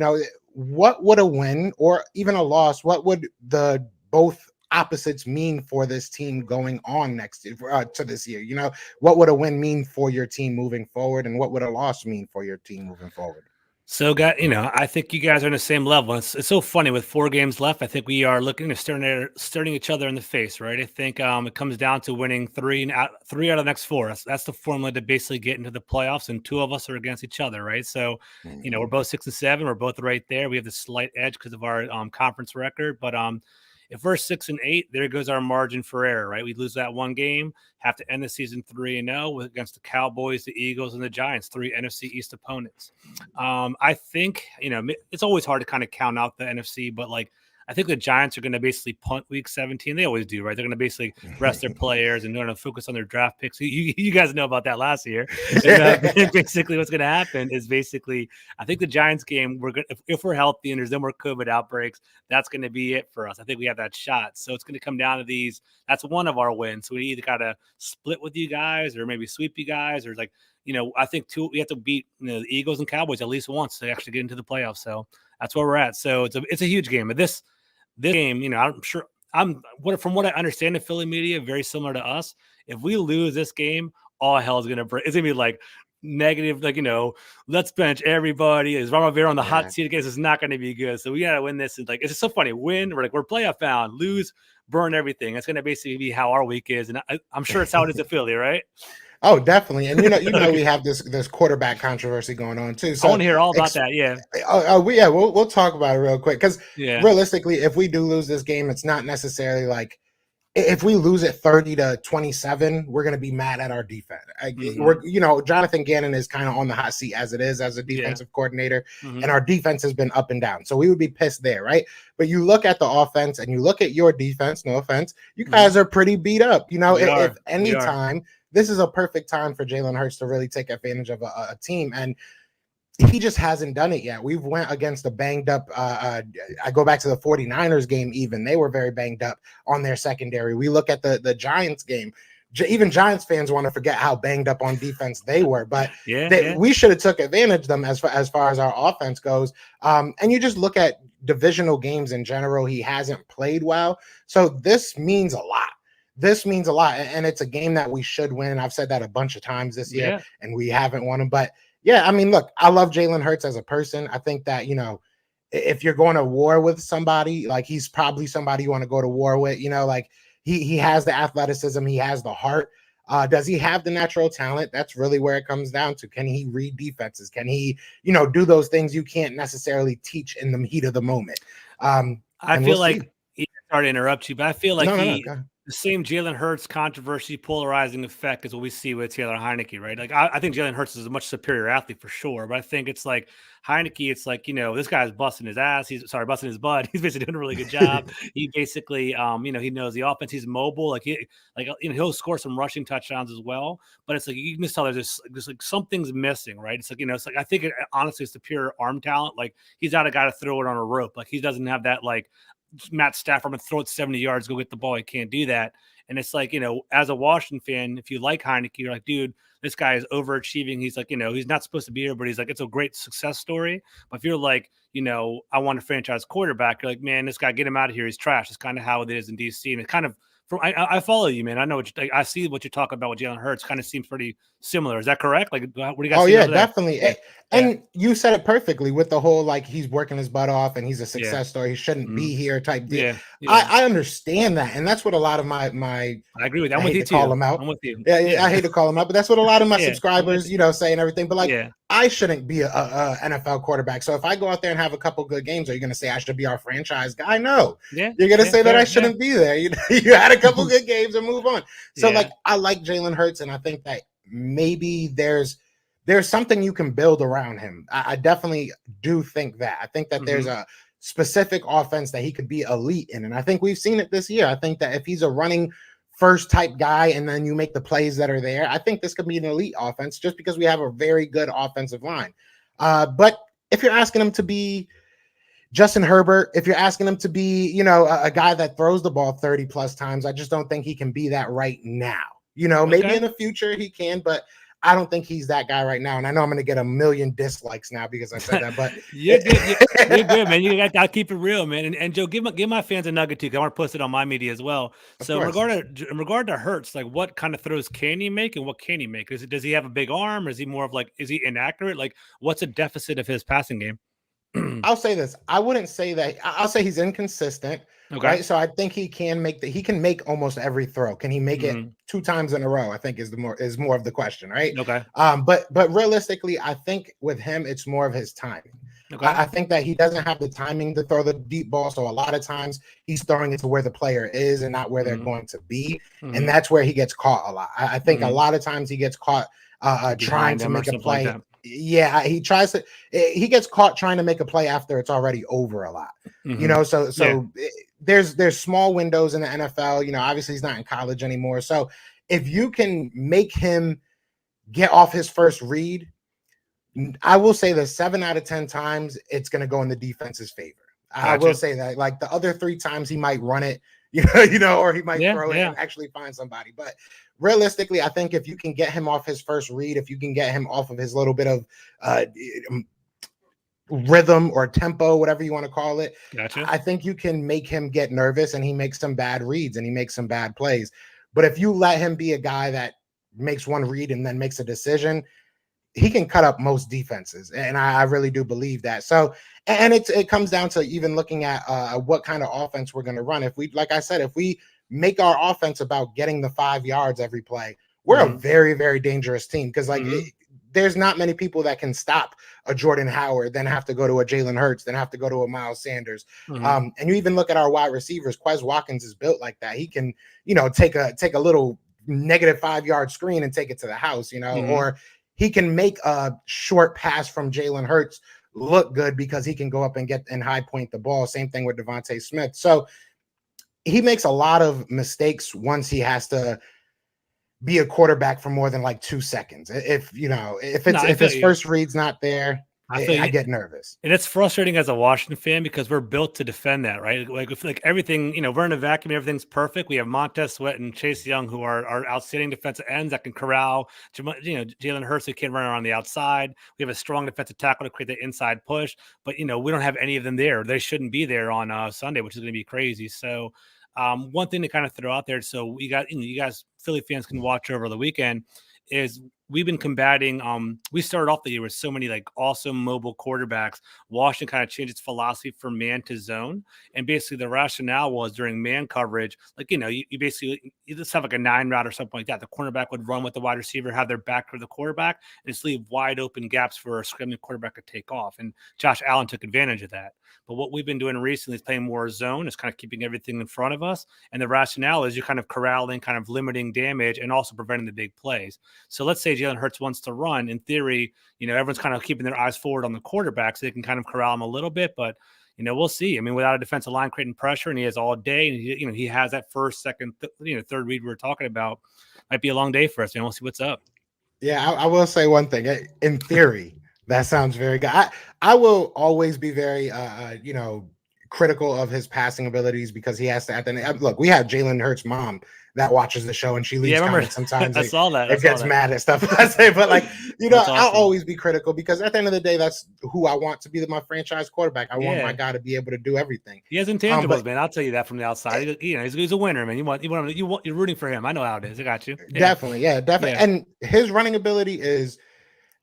Speaker 4: what would a win or even a loss, what would the both opposites mean for this team going on next year, to this year? What would a win mean for your team moving forward, and what would a loss mean for your team moving forward?
Speaker 5: So, I think you guys are on the same level. It's so funny with 4 games left. I think we are looking at staring each other in the face, right? I think it comes down to winning 3 out of the next 4. That's the formula to basically get into the playoffs, and 2 of us are against each other, right? So, we're both 6-7. We're both right there. We have the slight edge because of our conference record, but if we're 6-8, there goes our margin for error, right? We lose that 1 game, have to end the season 3-0 against the Cowboys, the Eagles, and the Giants, 3 NFC East opponents. I think, it's always hard to kind of count out the NFC, but like, I think the Giants are going to basically punt week 17. They always do, right? They're going to basically rest their players and they're going to focus on their draft picks. You guys know about that last year. And, basically what's going to happen is I think the Giants game, if we're healthy and there's no more COVID outbreaks, that's going to be it for us. I think we have that shot. So it's going to come down to these. That's one of our wins. So we either got to split with you guys or maybe sweep you guys, or like, I think we have to beat the Eagles and Cowboys at least once to actually get into the playoffs. So that's where we're at. So it's a huge game. But this game, I'm sure from what I understand, the Philly media, very similar to us. If we lose this game, all hell is going to break. It's going to be like negative, like, let's bench everybody. Is Ron Rivera on the hot seat against? It's not going to be good. So we got to win this. And it's just so funny. Win, we're playoff bound. Lose, burn everything. That's going to basically be how our week is. And I'm sure it's how it is at Philly, right?
Speaker 4: Oh, definitely. And we have this quarterback controversy going on too. So
Speaker 5: I want to hear all about that. Yeah.
Speaker 4: We'll talk about it real quick, because realistically, if we do lose this game, it's not necessarily like, if we lose it 30-27, we're going to be mad at our defense. Jonathan Gannon is kind of on the hot seat as it is as a defensive coordinator, and our defense has been up and down. So we would be pissed there, right? But you look at the offense and you look at your defense, no offense, you guys are pretty beat up. If any time, this is a perfect time for Jalen Hurts to really take advantage of a team, and he just hasn't done it yet. We've went against a banged up. I go back to the 49ers game. Even they were very banged up on their secondary. We look at the Giants game. Even Giants fans want to forget how banged up on defense they were. But we should have took advantage of them as far as our offense goes. And you just look at divisional games in general. He hasn't played well. So this means a lot. And it's a game that we should win. I've said that a bunch of times this year, and we haven't won them. But yeah, I mean, look, I love Jalen Hurts as a person. I think that, if you're going to war with somebody, like, he's probably somebody you want to go to war with. Like, he has the athleticism, he has the heart. Does he have the natural talent? That's really where it comes down to. Can he read defenses? Can he, do those things you can't necessarily teach in the heat of the moment?
Speaker 5: I feel like, sorry to interrupt you, but I feel like
Speaker 4: the
Speaker 5: same Jalen Hurts controversy, polarizing effect is what we see with Taylor Heineke, right? Like, I think Jalen Hurts is a much superior athlete for sure, but I think it's like Heineke, it's like, this guy's busting his ass. Busting his butt. He's basically doing a really good job. He basically, he knows the offense. He's mobile. He'll score some rushing touchdowns as well. But it's like, you can just tell there's like something's missing, right? It's like, it's like, I think honestly, it's the pure arm talent. Like, he's not a guy to throw it on a rope. Like, he doesn't have that, like, Matt Stafford, I'm going to throw it 70 yards, go get the ball. He can't do that. And it's like, as a Washington fan, if you like Heineke, you're like, dude, this guy is overachieving. He's like, he's not supposed to be here, but he's like, it's a great success story. But if you're like, I want a franchise quarterback, you're like, man, this guy, get him out of here. He's trash. It's kind of how it is in DC. And it kind of I follow you, man. I know I see what you're talking about with Jalen Hurts. Kind of seems pretty similar. Is that correct? Like, what do you guys
Speaker 4: Oh
Speaker 5: see
Speaker 4: yeah,
Speaker 5: over there?
Speaker 4: definitely.
Speaker 5: Yeah,
Speaker 4: And you said it perfectly with the whole like he's working his butt off and he's a
Speaker 5: yeah,
Speaker 4: success story. He shouldn't
Speaker 5: mhm,
Speaker 4: be here type deal.
Speaker 5: yeah, yeah.
Speaker 4: I understand that, and that's what a lot of my
Speaker 5: I agree with you.
Speaker 4: I
Speaker 5: I'm with
Speaker 4: hate
Speaker 5: you
Speaker 4: to call
Speaker 5: too.
Speaker 4: them out.
Speaker 5: I'm with you.
Speaker 4: Yeah, I
Speaker 5: Yeah,
Speaker 4: hate to call them out, but that's what a lot of my
Speaker 5: yeah. I'm with
Speaker 4: subscribers,
Speaker 5: you.
Speaker 4: say and everything. But like,
Speaker 5: Yeah,
Speaker 4: I shouldn't be a NFL quarterback. So if I go out there and have a couple good games, are you going to say I should be our franchise guy? No,
Speaker 5: yeah,
Speaker 4: you're going to
Speaker 5: yeah.
Speaker 4: say that I
Speaker 5: Fair. Yeah,
Speaker 4: shouldn't be there. You had a couple good games and move on. So
Speaker 5: yeah.
Speaker 4: like, I like Jalen Hurts, and I think that maybe there's something you can build around him. I definitely do think that. I think that there's
Speaker 5: Hmm.
Speaker 4: a specific offense that he could be elite in, and I think we've seen it this year. I think that if he's a running first type guy and then you make the plays that are there, I think this could be an elite offense just because we have a very good offensive line. But if you're asking him to be Justin Herbert, if you're asking him to be, a guy that throws the ball 30 plus times, I just don't think he can be that right now. Maybe
Speaker 5: Okay.
Speaker 4: in the future he can, but I don't think he's that guy right now. And I know I'm going to get a million dislikes now because I said that, but
Speaker 5: You're good. You're good, man. You got to keep it real, man. And Joe, give my fans a nugget too, 'cause I want to post it on my media as well.
Speaker 4: of
Speaker 5: So
Speaker 4: course.
Speaker 5: in regard to Hurts, like what kind of throws can he make and what can he make? Does he have a big arm? Or is he more of like, is he inaccurate? Like, what's a deficit of his passing game?
Speaker 4: I'll say this. I wouldn't say that. I'll say he's inconsistent,
Speaker 5: Okay.
Speaker 4: right? So I think he can make almost every throw. Can he make it
Speaker 5: Mhm.
Speaker 4: 2 times in a row? I think is more of the question, right?
Speaker 5: Okay.
Speaker 4: But realistically, I think with him, it's more of his timing.
Speaker 5: Okay.
Speaker 4: I think that he doesn't have the timing to throw the deep ball. So a lot of times he's throwing it to where the player is and not where they're
Speaker 5: Mhm.
Speaker 4: going to be. And
Speaker 5: Mhm.
Speaker 4: that's where he gets caught a lot. I think a
Speaker 5: Mhm.
Speaker 4: lot of times he gets caught trying
Speaker 5: Behind
Speaker 4: to
Speaker 5: him or
Speaker 4: make a
Speaker 5: something like
Speaker 4: play.
Speaker 5: that.
Speaker 4: Yeah, he gets caught trying to make a play after it's already over a lot.
Speaker 5: Mhm.
Speaker 4: So
Speaker 5: Yeah.
Speaker 4: there's small windows in the NFL. Obviously he's not in college anymore. So if you can make him get off his first read, I will say that 7 out of 10 times it's going to go in the defense's favor. I will
Speaker 5: Gotcha.
Speaker 4: say that. Like the other 3 times he might run it, or he might
Speaker 5: Yeah.
Speaker 4: throw it
Speaker 5: Yeah.
Speaker 4: and actually find somebody. But realistically, I think if you can get him off his first read, if you can get him off of his little bit of rhythm or tempo, whatever you want to call it,
Speaker 5: Gotcha.
Speaker 4: I think you can make him get nervous and he makes some bad reads and he makes some bad plays. But if you let him be a guy that makes one read and then makes a decision, he can cut up most defenses, and I really do believe that. So, and it comes down to even looking at what kind of offense we're going to run. If we, like I said, if we make our offense about getting the 5 yards every play, we're a
Speaker 5: Mhm.
Speaker 4: very, very dangerous team because
Speaker 5: Mhm.
Speaker 4: there's not many people that can stop a Jordan Howard, then have to go to a Jalen Hurts, then have to go to a Miles Sanders.
Speaker 5: Mhm.
Speaker 4: And you even look at our wide receivers. Quez Watkins is built like that. He can, take a little negative 5 yard screen and take it to the house,
Speaker 5: Mhm.
Speaker 4: or he can make a short pass from Jalen Hurts look good because he can go up and get and high point the ball. Same thing with Devontae Smith. So he makes a lot of mistakes once he has to be a quarterback for more than like 2 seconds.
Speaker 5: No, I
Speaker 4: If
Speaker 5: feel
Speaker 4: his
Speaker 5: you.
Speaker 4: first read's not there,
Speaker 5: I feel
Speaker 4: I
Speaker 5: you.
Speaker 4: get nervous.
Speaker 5: And it's frustrating as a Washington fan because we're built to defend that, right? Like if like everything, we're in a vacuum, everything's perfect. We have Montez Sweat and Chase Young, who are outstanding defensive ends that can corral, Jalen Hurts, who can run around the outside. We have a strong defensive tackle to create the inside push, but we don't have any of them there. They shouldn't be there on Sunday, which is going to be crazy. So, one thing to kind of throw out there, so we got you guys Philly fans can watch over the weekend is we've been combating. We started off the year with so many like awesome mobile quarterbacks. Washington kind of changed its philosophy from man to zone, and basically the rationale was during man coverage, like you basically you just have like a 9 route or something like that. The cornerback would run with the wide receiver, have their back to the quarterback, and just leave wide open gaps for a scrambling quarterback to take off. And Josh Allen took advantage of that. But what we've been doing recently is playing more zone, is kind of keeping everything in front of us. And the rationale is you're kind of corralling, kind of limiting damage, and also preventing the big plays. So let's say Jalen Hurts wants to run. In theory, everyone's kind of keeping their eyes forward on the quarterback so they can kind of corral him a little bit. But we'll see. I mean, without a defensive line creating pressure, and he has all day, and he has that first, second, third read we were talking about, might be a long day for us, man. We'll see what's up.
Speaker 4: Yeah, I will say one thing. In theory, that sounds very good. I will always be very critical of his passing abilities because he has to. Look, we have Jalen Hurts' mom that watches the show, and she leaves
Speaker 5: Yeah, I remember.
Speaker 4: comments sometimes.
Speaker 5: I saw that. I
Speaker 4: It
Speaker 5: saw
Speaker 4: gets
Speaker 5: that.
Speaker 4: mad at stuff I say, but like,
Speaker 5: That's
Speaker 4: I'll
Speaker 5: awesome.
Speaker 4: always be critical because at the end of the day, that's who I want to be my franchise quarterback. I want my
Speaker 5: Yeah.
Speaker 4: guy to be able to do everything.
Speaker 5: He has intangibles,
Speaker 4: But
Speaker 5: man. I'll tell you that from the outside. He's a winner, man. You're rooting for him. I know how it is. I got you. Yeah.
Speaker 4: definitely, definitely.
Speaker 5: Yeah.
Speaker 4: And his running ability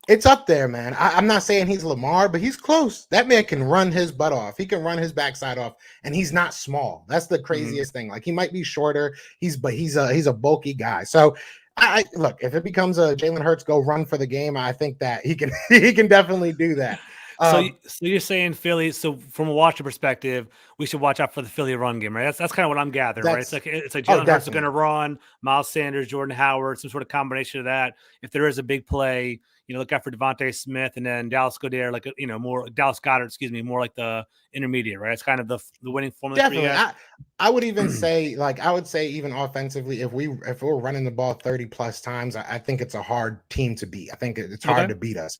Speaker 4: it's up there, man. I'm not saying he's Lamar, but he's close. That man can run his butt off. He can run his backside off, and he's not small. That's the craziest thing. Like, he might be shorter, but he's a bulky guy. So I look, if it becomes a Jalen Hurts go run for the game, I think that he can he can definitely do that.
Speaker 5: So you're saying Philly. So from a Washington perspective, we should watch out for the Philly run game, right? That's kind of what I'm gathering, right? It's like Jalen Hurts is going to run, Miles Sanders, Jordan Howard, some sort of combination of that. If there is a big play, look out for Devontae Smith, and then Dallas Goedert, like more Dallas Goedert, more like the intermediate, right? It's kind of the winning formula.
Speaker 4: Definitely. I would even say, even offensively, if we're running the ball 30 plus times, I think it's a hard team to beat. I think it's hard to beat us.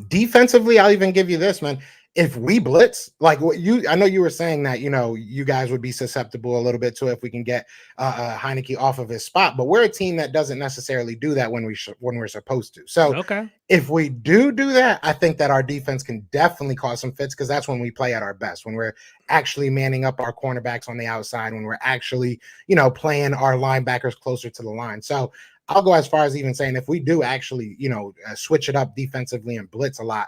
Speaker 4: Defensively, I'll even give you this, man. If we blitz, like I know you were saying that, you guys would be susceptible a little bit to it if we can get Heineke off of his spot, but we're a team that doesn't necessarily do that when we're supposed to. So if we do that, I think that our defense can definitely cause some fits, because that's when we play at our best, when we're actually manning up our cornerbacks on the outside, when we're actually, playing our linebackers closer to the line. So I'll go as far as even saying if we do actually, switch it up defensively and blitz a lot,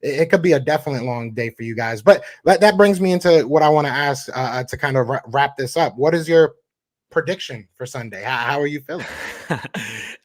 Speaker 4: it could be a definitely long day for you guys. But that brings me into what I want to ask to kind of wrap this up. What is your prediction for Sunday? How are you feeling?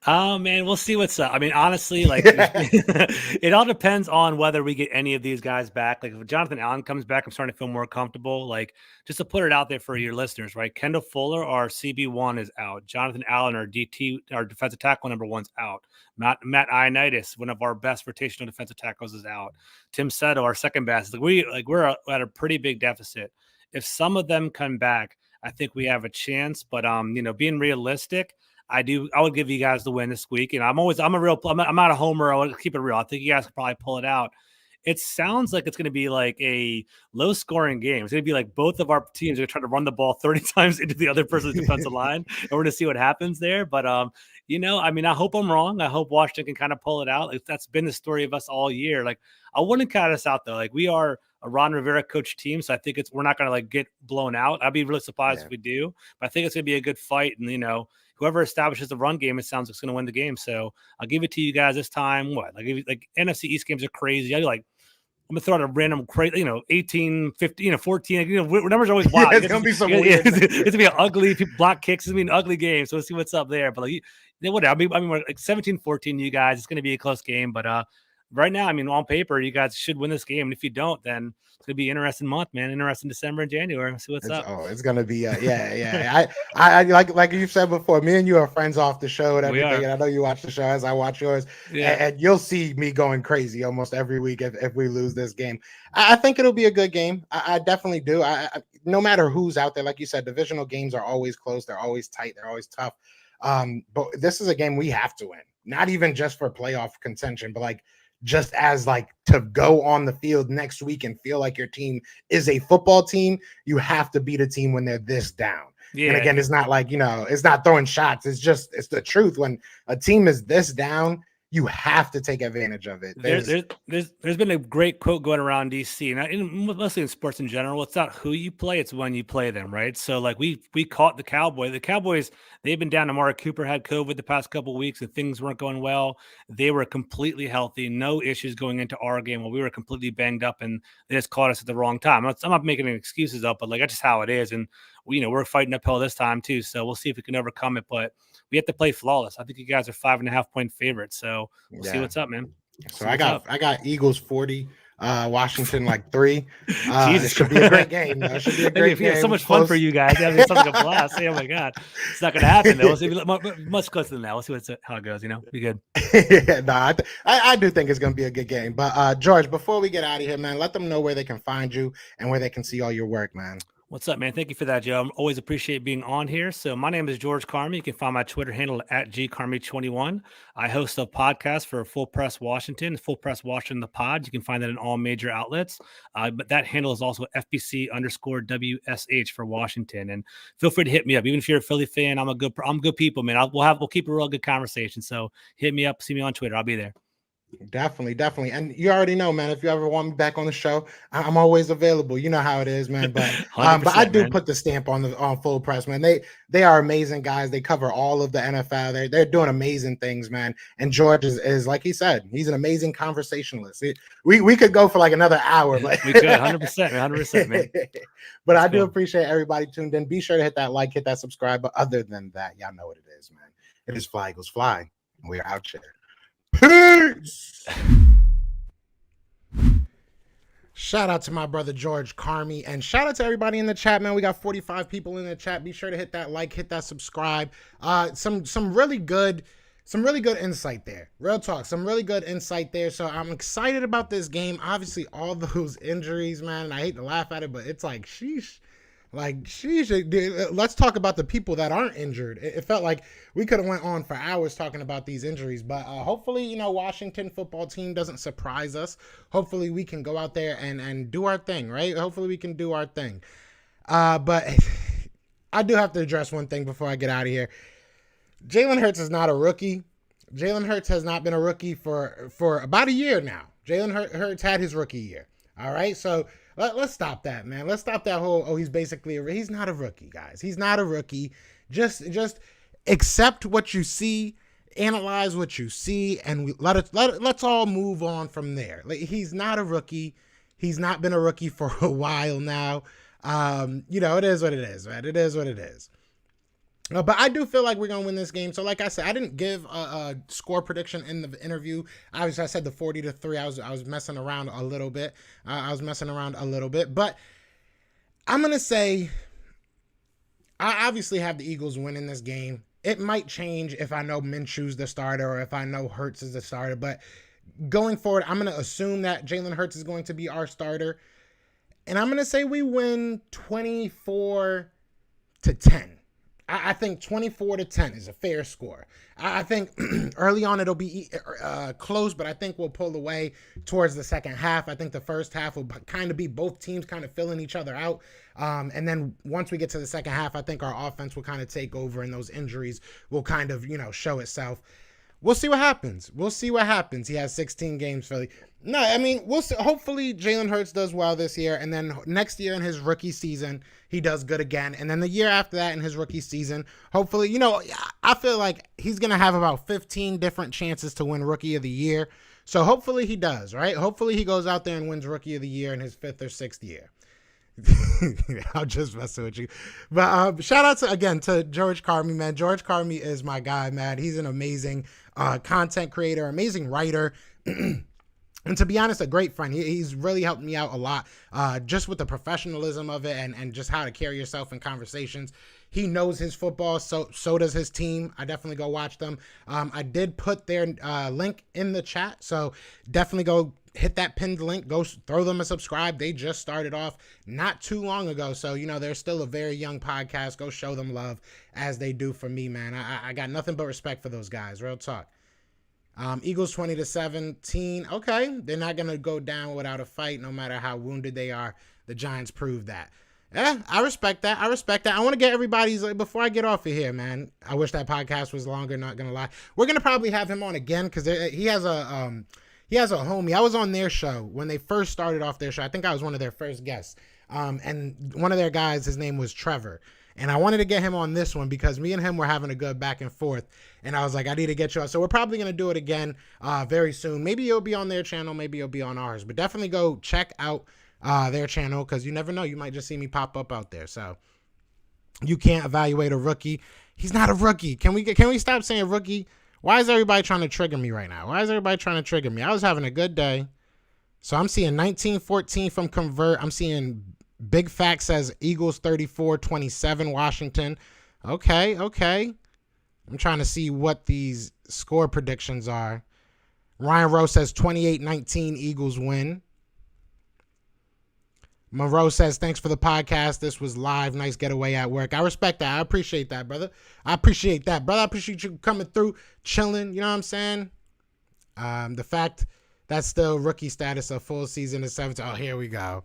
Speaker 5: Oh man, we'll see what's up. I mean, honestly, like it all depends on whether we get any of these guys back. Like if Jonathan Allen comes back, I'm starting to feel more comfortable. Like, just to put it out there for your listeners, right? Kendall Fuller, our CB1, is out. Jonathan Allen, our DT, our defensive tackle number 1's out. Matt Ioannidis, one of our best rotational defensive tackles, is out. Tim Settle, our second best. We're at a pretty big deficit. If some of them come back, I think we have a chance. But being realistic, I would give you guys the win this week. And I'm not a homer. I want to keep it real. I think you guys could probably pull it out. It sounds like it's going to be like a low scoring game. It's going to be like both of our teams are going to try to run the ball 30 times into the other person's defensive line, and we're going to see what happens there. But, I hope I'm wrong. I hope Washington can kind of pull it out. Like, that's been the story of us all year. Like, I wouldn't count us out though. Like, we are a Ron Rivera coach team. So I think we're not going to like get blown out. I'd be really surprised if we do, but I think it's going to be a good fight. And, whoever establishes the run game, it sounds like it's going to win the game. So I'll give it to you guys this time. Like NFC East games are crazy. I'm going to throw out a random crazy, 18, 15, 14. Numbers are always wild.
Speaker 4: It's going to be some weird.
Speaker 5: It's going to be an ugly block kicks. It's going to be an ugly game. So we'll see what's up there. But whatever. I mean, like 17-14, you guys. It's going to be a close game. But right now, I mean, on paper, you guys should win this game. And if you don't, then it's going to be an interesting month, man. Interesting December and January. We'll see what's up.
Speaker 4: Oh, it's going to be, yeah. I like you said before, me and you are friends off the show and everything. And I know you watch the show as I watch yours. Yeah. And you'll see me going crazy almost every week if we lose this game. I think it'll be a good game. I definitely do. No matter who's out there, like you said, divisional games are always close. They're always tight. They're always tough. But this is a game we have to win. Not even just for playoff contention, but like, just as like to go on the field next week and feel like your team is a football team, you have to beat a team when they're this down. Yeah. And again, it's not like, it's not throwing shots. It's the truth. When a team is this down, you have to take advantage of it.
Speaker 5: There's been a great quote going around DC, and mostly in sports in general. It's not who you play, it's when you play them, right? So like we caught the Cowboys. The Cowboys, they've been down. Amari Cooper had COVID the past couple of weeks and things weren't going well. They were completely healthy, no issues going into our game while we were completely banged up, and they just caught us at the wrong time. I'm not making any excuses up, but like that's just how it is. And we're fighting uphill this time too. So we'll see if we can overcome it, but we have to play flawless. I think you guys are 5.5 point favorites. So we'll see what's up, man.
Speaker 4: So I got Eagles 40, Washington like 3. It should be a great game. It should be a great game.
Speaker 5: So much fun for you guys. I mean, it sounds like a blast. Oh my God. It's not going to happen though. We'll see much closer than that. We'll see how it goes, Be good.
Speaker 4: I do think it's going to be a good game. But George, before we get out of here, man, let them know where they can find you and where they can see all your work, man.
Speaker 5: What's up, man? Thank you for that, Joe. I always appreciate being on here. So my name is George Carmi. You can find my Twitter handle at gcarmi21. I host a podcast for Full Press Washington, Full Press Washington, the pod. You can find that in all major outlets. But that handle is also FBC_WSH for Washington. And feel free to hit me up. Even if you're a Philly fan, I'm good people, man. We'll keep a real good conversation. So hit me up, see me on Twitter. I'll be there.
Speaker 4: Definitely. And you already know, man, if you ever want me back on the show, I'm always available. You know how it is, man. But but I do put the stamp on Full Press, man. They are amazing guys. They cover all of the NFL. They're doing amazing things, man. And George is like he said, he's an amazing conversationalist. We could go for like another hour, but
Speaker 5: we could 100%, man.
Speaker 4: But I do appreciate everybody tuned in. Be sure to hit that like, hit that subscribe. But other than that, y'all know what it is, man. It is Fly Eagles Fly. We're out here. Peace. Shout out to my brother George Carmi, and shout out to everybody in the chat, man. We got 45 people in the chat. Be sure to hit that like, hit that subscribe. Some really good insight there. Real talk, some really good insight there. So I'm excited about this game. Obviously, all those injuries, man. And I hate to laugh at it, but it's like sheesh. Dude, let's talk about the people that aren't injured. It felt like we could have went on for hours talking about these injuries, but hopefully, Washington football team doesn't surprise us. Hopefully we can go out there and do our thing, right? Hopefully we can do our thing. But I do have to address one thing before I get out of here. Jalen Hurts is not a rookie. Jalen Hurts has not been a rookie for about a year now. Jalen Hurts had his rookie year. All right, so let's stop that, man. Let's stop that whole, he's he's not a rookie, guys. He's not a rookie. Just accept what you see, analyze what you see, and let's all move on from there. Like, he's not a rookie. He's not been a rookie for a while now. It is what it is, man. It is what it is. But I do feel like we're going to win this game. So like I said, I didn't give a score prediction in the interview. Obviously, I said the 40-3. I was messing around a little bit. But I'm going to say I obviously have the Eagles winning this game. It might change if I know Minshew's the starter or if I know Hurts is the starter. But going forward, I'm going to assume that Jalen Hurts is going to be our starter. And I'm going to say we win 24-10. I think 24-10 is a fair score. I think early on it'll be close, but I think we'll pull away towards the second half. I think the first half will kind of be both teams kind of filling each other out. And then once we get to the second half, I think our offense will kind of take over and those injuries will kind of, show itself. We'll see what happens. He has 16 games, Philly. No, I mean, we'll see. Hopefully Jalen Hurts does well this year. And then next year in his rookie season, he does good again. And then the year after that in his rookie season, hopefully, I feel like he's going to have about 15 different chances to win rookie of the year. So hopefully he does, right? Hopefully he goes out there and wins rookie of the year in his 5th or 6th year. I'll just mess with you. But shout out to George Carmi, man. George Carmi is my guy, man. He's an amazing content creator, amazing writer. And to be honest, a great friend. He's really helped me out a lot, just with the professionalism of it and just how to carry yourself in conversations. He knows his football, so does his team. I definitely go watch them. I did put their link in the chat, so definitely go hit that pinned link. Go throw them a subscribe. They just started off not too long ago, so they're still a very young podcast. Go show them love as they do for me, man. I got nothing but respect for those guys. Real talk. Eagles 20-17. Okay, they're not gonna go down without a fight, no matter how wounded they are. The Giants proved that. Yeah, I respect that. I want to get everybody's, before I get off of here, man. I wish that podcast was longer, not gonna lie. We're gonna probably have him on again because he has a homie. I was on their show when they first started off their show. I think I was one of their first guests. And one of their guys, his name was Trevor. And I wanted to get him on this one because me and him were having a good back and forth. And I was like, I need to get you on. So we're probably going to do it again very soon. Maybe it'll be on their channel. Maybe it'll be on ours. But definitely go check out their channel because you never know. You might just see me pop up out there. So you can't evaluate a rookie. He's not a rookie. Can we stop saying rookie? Why is everybody trying to trigger me right now? I was having a good day. So I'm seeing 19-14 from Convert. I'm seeing Big Fact says Eagles 34-27 Washington. Okay. I'm trying to see what these score predictions are. Ryan Rowe says 28-19 Eagles win. Monroe says, thanks for the podcast. This was live. Nice getaway at work. I respect that. I appreciate that, brother. I appreciate you coming through, chilling. You know what I'm saying? The fact that's still rookie status of full season is 17. Oh, here we go.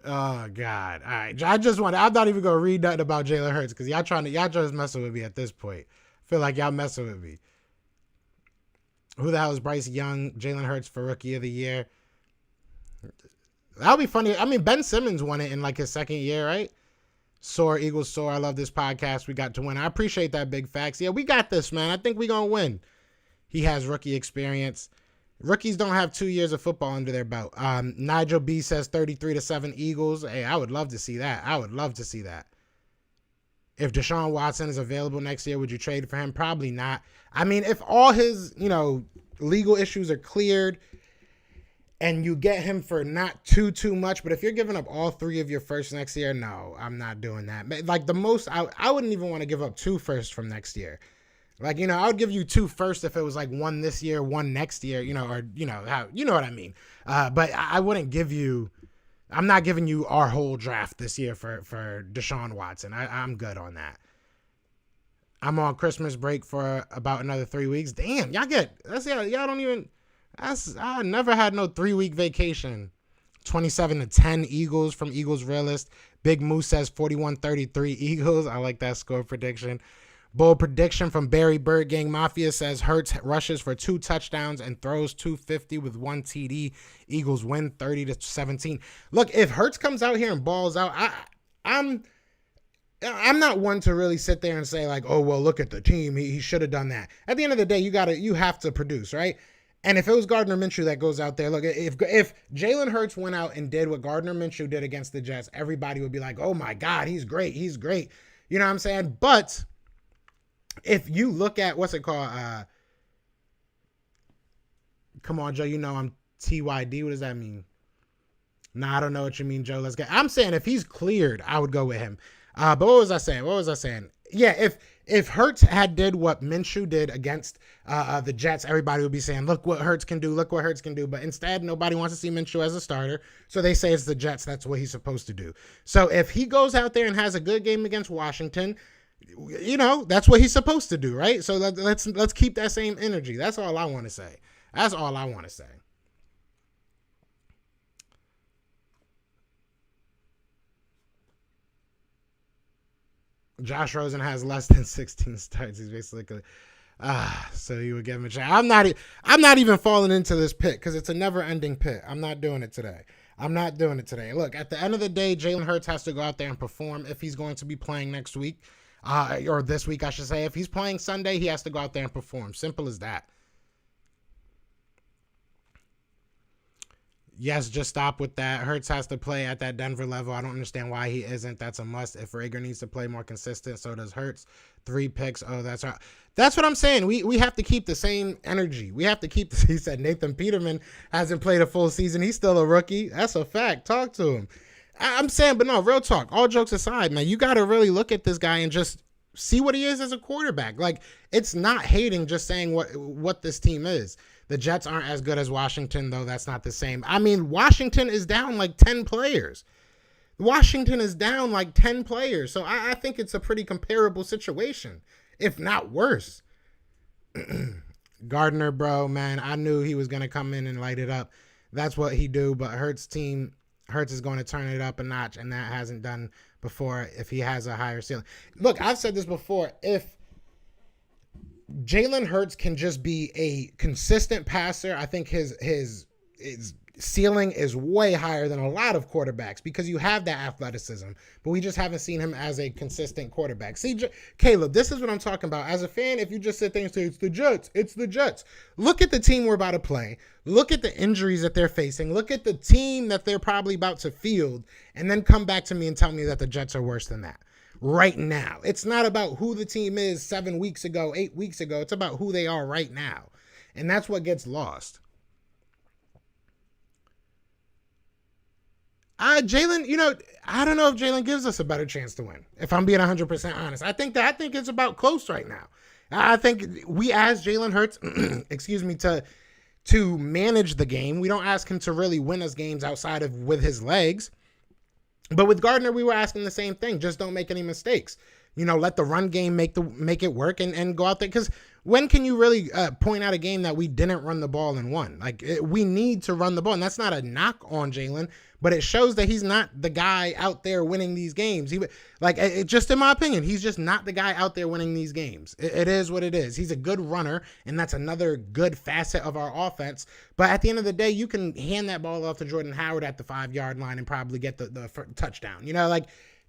Speaker 4: Oh, God. All right. I'm not even going to read nothing about Jalen Hurts because y'all just messing with me at this point. I feel like y'all messing with me. Who the hell is Bryce Young? Jalen Hurts for Rookie of the Year. That would be funny. I mean, Ben Simmons won it in like his second year, right? Soar, Eagles soar. I love this podcast. We got to win. I appreciate that, Big Facts. Yeah, we got this, man. I think we're going to win. He has rookie experience. Rookies don't have 2 years of football under their belt. Nigel B says 33-7 Eagles. Hey, I would love to see that. If Deshaun Watson is available next year, would you trade for him? Probably not. I mean, if all his, legal issues are cleared and you get him for not too much, but if you're giving up all 3 of your firsts next year, no, I'm not doing that. Like the most, I wouldn't even want to give up 2 firsts from next year. Like, I would give you 2 firsts if it was like 1 this year, 1 next year, or, how, you know what I mean? But I wouldn't give you, I'm not giving you our whole draft this year for Deshaun Watson. I'm good on that. I'm on Christmas break for about another 3 weeks. Damn, y'all don't even, I never had no 3-week vacation. 27-10 Eagles from Eagles Realist. Big Moose says 41-33 Eagles. I like that score prediction. Bold prediction from Barry Bird Gang Mafia says Hurts rushes for 2 touchdowns and throws 250 with 1 TD. Eagles win 30-17. Look, if Hurts comes out here and balls out, I'm not one to really sit there and say like, oh well, look at the team. He should have done that. At the end of the day, you have to produce, right? And if it was Gardner Minshew that goes out there, look, if Jalen Hurts went out and did what Gardner Minshew did against the Jets, everybody would be like, oh my God, he's great. You know what I'm saying? But if you look at what's it called? Come on, Joe. I'm TYD. What does that mean? Nah, I don't know what you mean, Joe. Let's get. I'm saying if he's cleared, I would go with him. But what was I saying? Yeah, if Hurts had did what Minshew did against the Jets, everybody would be saying, look what Hurts can do. But instead, nobody wants to see Minshew as a starter. So they say it's the Jets. That's what he's supposed to do. So if he goes out there and has a good game against Washington, that's what he's supposed to do, right? So let's keep that same energy. That's all I want to say. Josh Rosen has less than 16 starts. He's basically so you would give him a chance. I'm not even falling into this pit because it's a never-ending pit. I'm not doing it today. Look, at the end of the day, Jalen Hurts has to go out there and perform if he's going to be playing next week. Or this week, I should say. If he's playing Sunday, he has to go out there and perform. Simple as that. Yes, just stop with that. Hurts has to play at that Denver level. I don't understand why he isn't. That's a must. If Rager needs to play more consistent, so does Hurts. 3 picks. Oh, that's right. That's what I'm saying. We have to keep the same energy. He said Nathan Peterman hasn't played a full season. He's still a rookie. That's a fact. Talk to him. I'm saying, but no, real talk. All jokes aside, man, you got to really look at this guy and just see what he is as a quarterback. Like, it's not hating, just saying what this team is. The Jets aren't as good as Washington, though. That's not the same. I mean, Washington is down like 10 players. So I think it's a pretty comparable situation, if not worse. Gardner, bro, man, I knew he was going to come in and light it up. That's what he do, but Hurts is going to turn it up a notch, and that hasn't done before if he has a higher ceiling. Look, I've said this before. If Jalen Hurts can just be a consistent passer, I think his ceiling is way higher than a lot of quarterbacks because you have that athleticism, but we just haven't seen him as a consistent quarterback. See, Caleb, this is what I'm talking about. As a fan, if you just sit there and say, it's the Jets. Look at the team we're about to play. Look at the injuries that they're facing. Look at the team that they're probably about to field, and then come back to me and tell me that the Jets are worse than that. Right now. It's not about who the team is 7 weeks ago, 8 weeks ago. It's about who they are right now. And that's what gets lost. Jalen, I don't know if Jalen gives us a better chance to win, if I'm being 100% honest. I think it's about close right now. I think we asked Jalen Hurts, to manage the game. We don't ask him to really win us games outside of with his legs. But with Gardner, we were asking the same thing. Just don't make any mistakes. Let the run game make it work and go out there. Because when can you really point out a game that we didn't run the ball and won? We need to run the ball. And that's not a knock on Jalen, but it shows that he's not the guy out there winning these games. Just in my opinion, he's just not the guy out there winning these games. It is what it is. He's a good runner, and that's another good facet of our offense. But at the end of the day, you can hand that ball off to Jordan Howard at the 5-yard line and probably get the touchdown.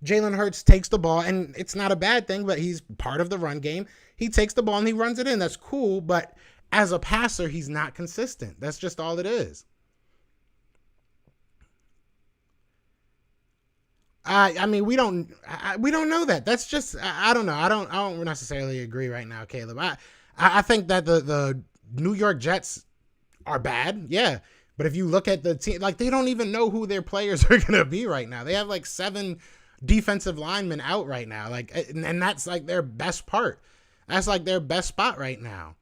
Speaker 4: Jalen Hurts takes the ball, and it's not a bad thing, but he's part of the run game. He takes the ball and he runs it in. That's cool, but as a passer, he's not consistent. That's just all it is. We don't know that. That's just, I don't know. I don't necessarily agree right now, Caleb. I think that the New York Jets are bad. Yeah. But if you look at the team, they don't even know who their players are going to be right now. They have 7 defensive linemen out right now. And that's their best part. That's their best spot right now.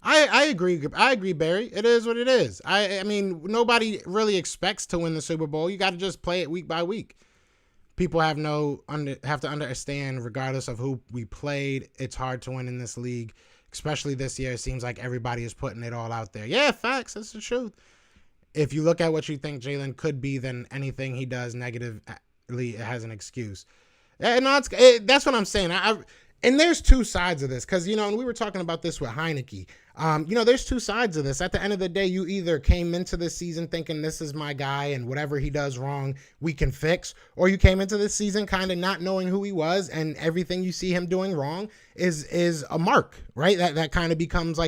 Speaker 4: I agree. I agree, Barry. It is what it is. I mean, nobody really expects to win the Super Bowl. You got to just play it week by week. People have to understand, regardless of who we played, it's hard to win in this league, especially this year. It seems like everybody is putting it all out there. Yeah, facts. That's the truth. If you look at what you think Jalen could be, then anything he does negatively has an excuse. And that's what I'm saying. And there's two sides of this, because, and we were talking about this with Heineke. There's two sides of this. At the end of the day, you either came into this season thinking this is my guy and whatever he does wrong, we can fix, or you came into this season kind of not knowing who he was, and everything you see him doing wrong is a mark, right? That kind of becomes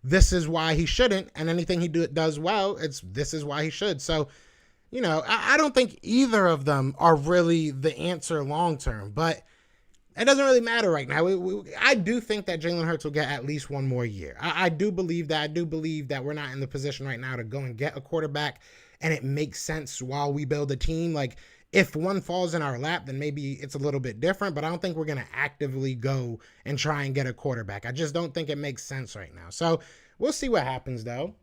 Speaker 4: this is why he shouldn't, and anything he does well, this is why he should. So, I don't think either of them are really the answer long term, but it doesn't really matter right now. I do think that Jalen Hurts will get at least one more year. I do believe that. I do believe that we're not in the position right now to go and get a quarterback, and it makes sense while we build a team. If one falls in our lap, then maybe it's a little bit different, but I don't think we're going to actively go and try and get a quarterback. I just don't think it makes sense right now. So we'll see what happens, though.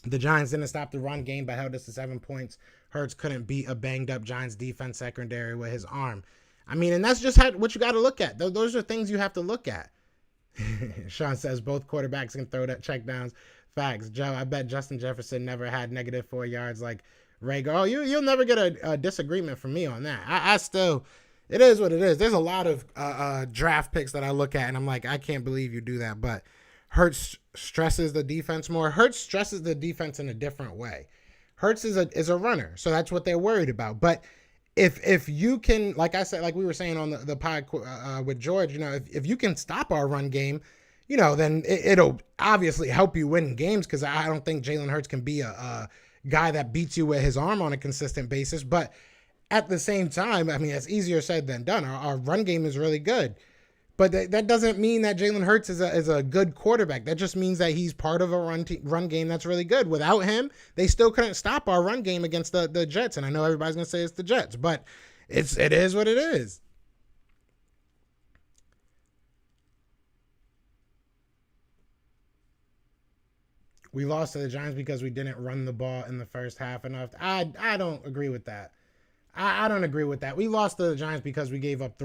Speaker 4: The Giants didn't stop the run game, but held us to 7 points. Hurts couldn't beat a banged-up Giants defense secondary with his arm. And that's just what you got to look at. Those are things you have to look at. Sean says both quarterbacks can throw that checkdowns. Facts. Joe, I bet Justin Jefferson never had negative 4 yards like Rager. Oh, you'll never get a disagreement from me on that. I still, it is what it is. There's a lot of draft picks that I look at, and I'm like, I can't believe you do that. But Hurts stresses the defense more. Hurts stresses the defense in a different way. Hurts is a runner, so that's what they're worried about. But if you can, like I said, like we were saying on the pod with George, if you can stop our run game, then it'll obviously help you win games, because I don't think Jalen Hurts can be a guy that beats you with his arm on a consistent basis. But at the same time, it's easier said than done. Our run game is really good. But that doesn't mean that Jalen Hurts is a good quarterback. That just means that he's part of a run game that's really good. Without him, they still couldn't stop our run game against the Jets. And I know everybody's going to say it's the Jets, but it is what it is. We lost to the Giants because we didn't run the ball in the first half enough. I don't agree with that. I don't agree with that. We lost to the Giants because we gave up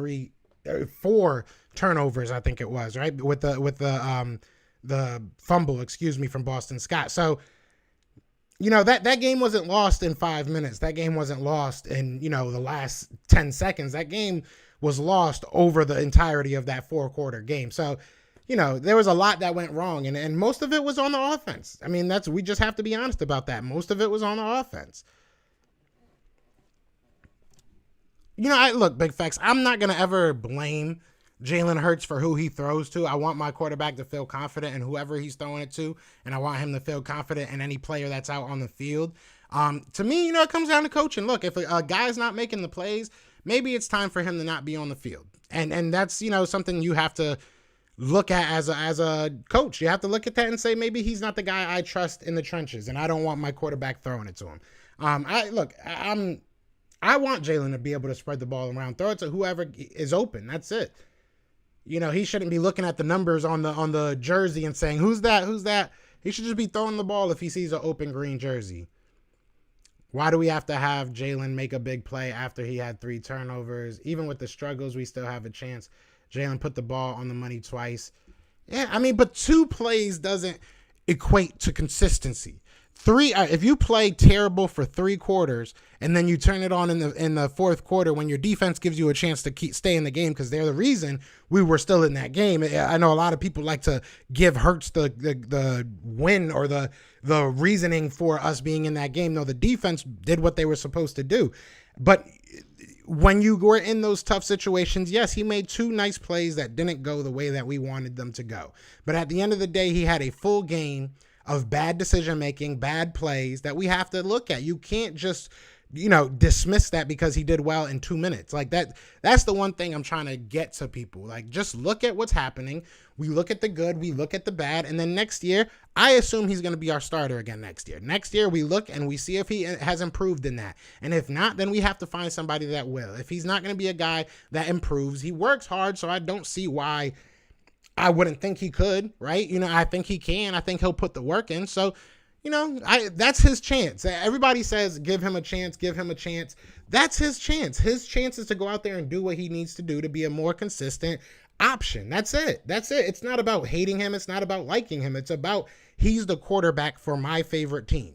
Speaker 4: 4 turnovers, I think it was, right? With the fumble, from Boston Scott. So, that game wasn't lost in 5 minutes. That game wasn't lost in, the last 10 seconds. That game was lost over the entirety of that 4-quarter game. So, there was a lot that went wrong, and most of it was on the offense. We just have to be honest about that. Most of it was on the offense. Look, Big Facts, I'm not going to ever blame Jalen Hurts for who he throws to. I want my quarterback to feel confident in whoever he's throwing it to, and I want him to feel confident in any player that's out on the field. To me, it comes down to coaching. Look, if a guy's not making the plays, maybe it's time for him to not be on the field. And that's, something you have to look at as a coach. You have to look at that and say, maybe he's not the guy I trust in the trenches, and I don't want my quarterback throwing it to him. I want Jalen to be able to spread the ball around, throw it to whoever is open. That's it. He shouldn't be looking at the numbers on the jersey and saying, who's that? Who's that? He should just be throwing the ball if he sees an open green jersey. Why do we have to have Jalen make a big play after he had 3 turnovers? Even with the struggles, we still have a chance. Jalen put the ball on the money twice. Yeah, I mean, but 2 plays doesn't equate to consistency. 3, if you play terrible for 3 quarters and then you turn it on in the 4th quarter when your defense gives you a chance to stay in the game, because they're the reason we were still in that game. I know a lot of people like to give Hurts the win or the reasoning for us being in that game. No, the defense did what they were supposed to do. But when you were in those tough situations, yes, he made 2 nice plays that didn't go the way that we wanted them to go. But at the end of the day, he had a full game of bad decision-making, bad plays that we have to look at. You can't just, dismiss that because he did well in 2 minutes. Like that's the one thing I'm trying to get to people. Like, just look at what's happening. We look at the good, we look at the bad, and then next year, I assume he's going to be our starter again next year. Next year, we look and we see if he has improved in that. And if not, then we have to find somebody that will. If he's not going to be a guy that improves, he works hard, so I don't see why I wouldn't think he could, right? I think he can. I think he'll put the work in. So, that's his chance. Everybody says, give him a chance, give him a chance. That's his chance. His chance is to go out there and do what he needs to do to be a more consistent option. That's it. It's not about hating him. It's not about liking him. It's about he's the quarterback for my favorite team,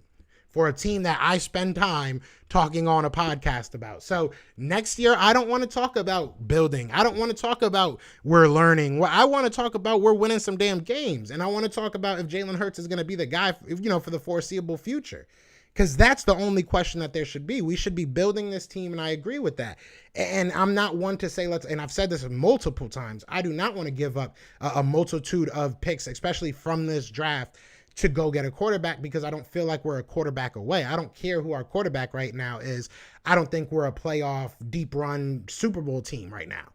Speaker 4: for a team that I spend time talking on a podcast about. So next year, I don't want to talk about building. I don't want to talk about we're learning. What I want to talk about, we're winning some damn games. And I want to talk about if Jalen Hurts is going to be the guy, for the foreseeable future. Because that's the only question that there should be. We should be building this team, and I agree with that. And I'm not one to say and I've said this multiple times, I do not want to give up a multitude of picks, especially from this draft, to go get a quarterback, because I don't feel like we're a quarterback away. I don't care who our quarterback right now is. I don't think we're a playoff, deep run Super Bowl team right now.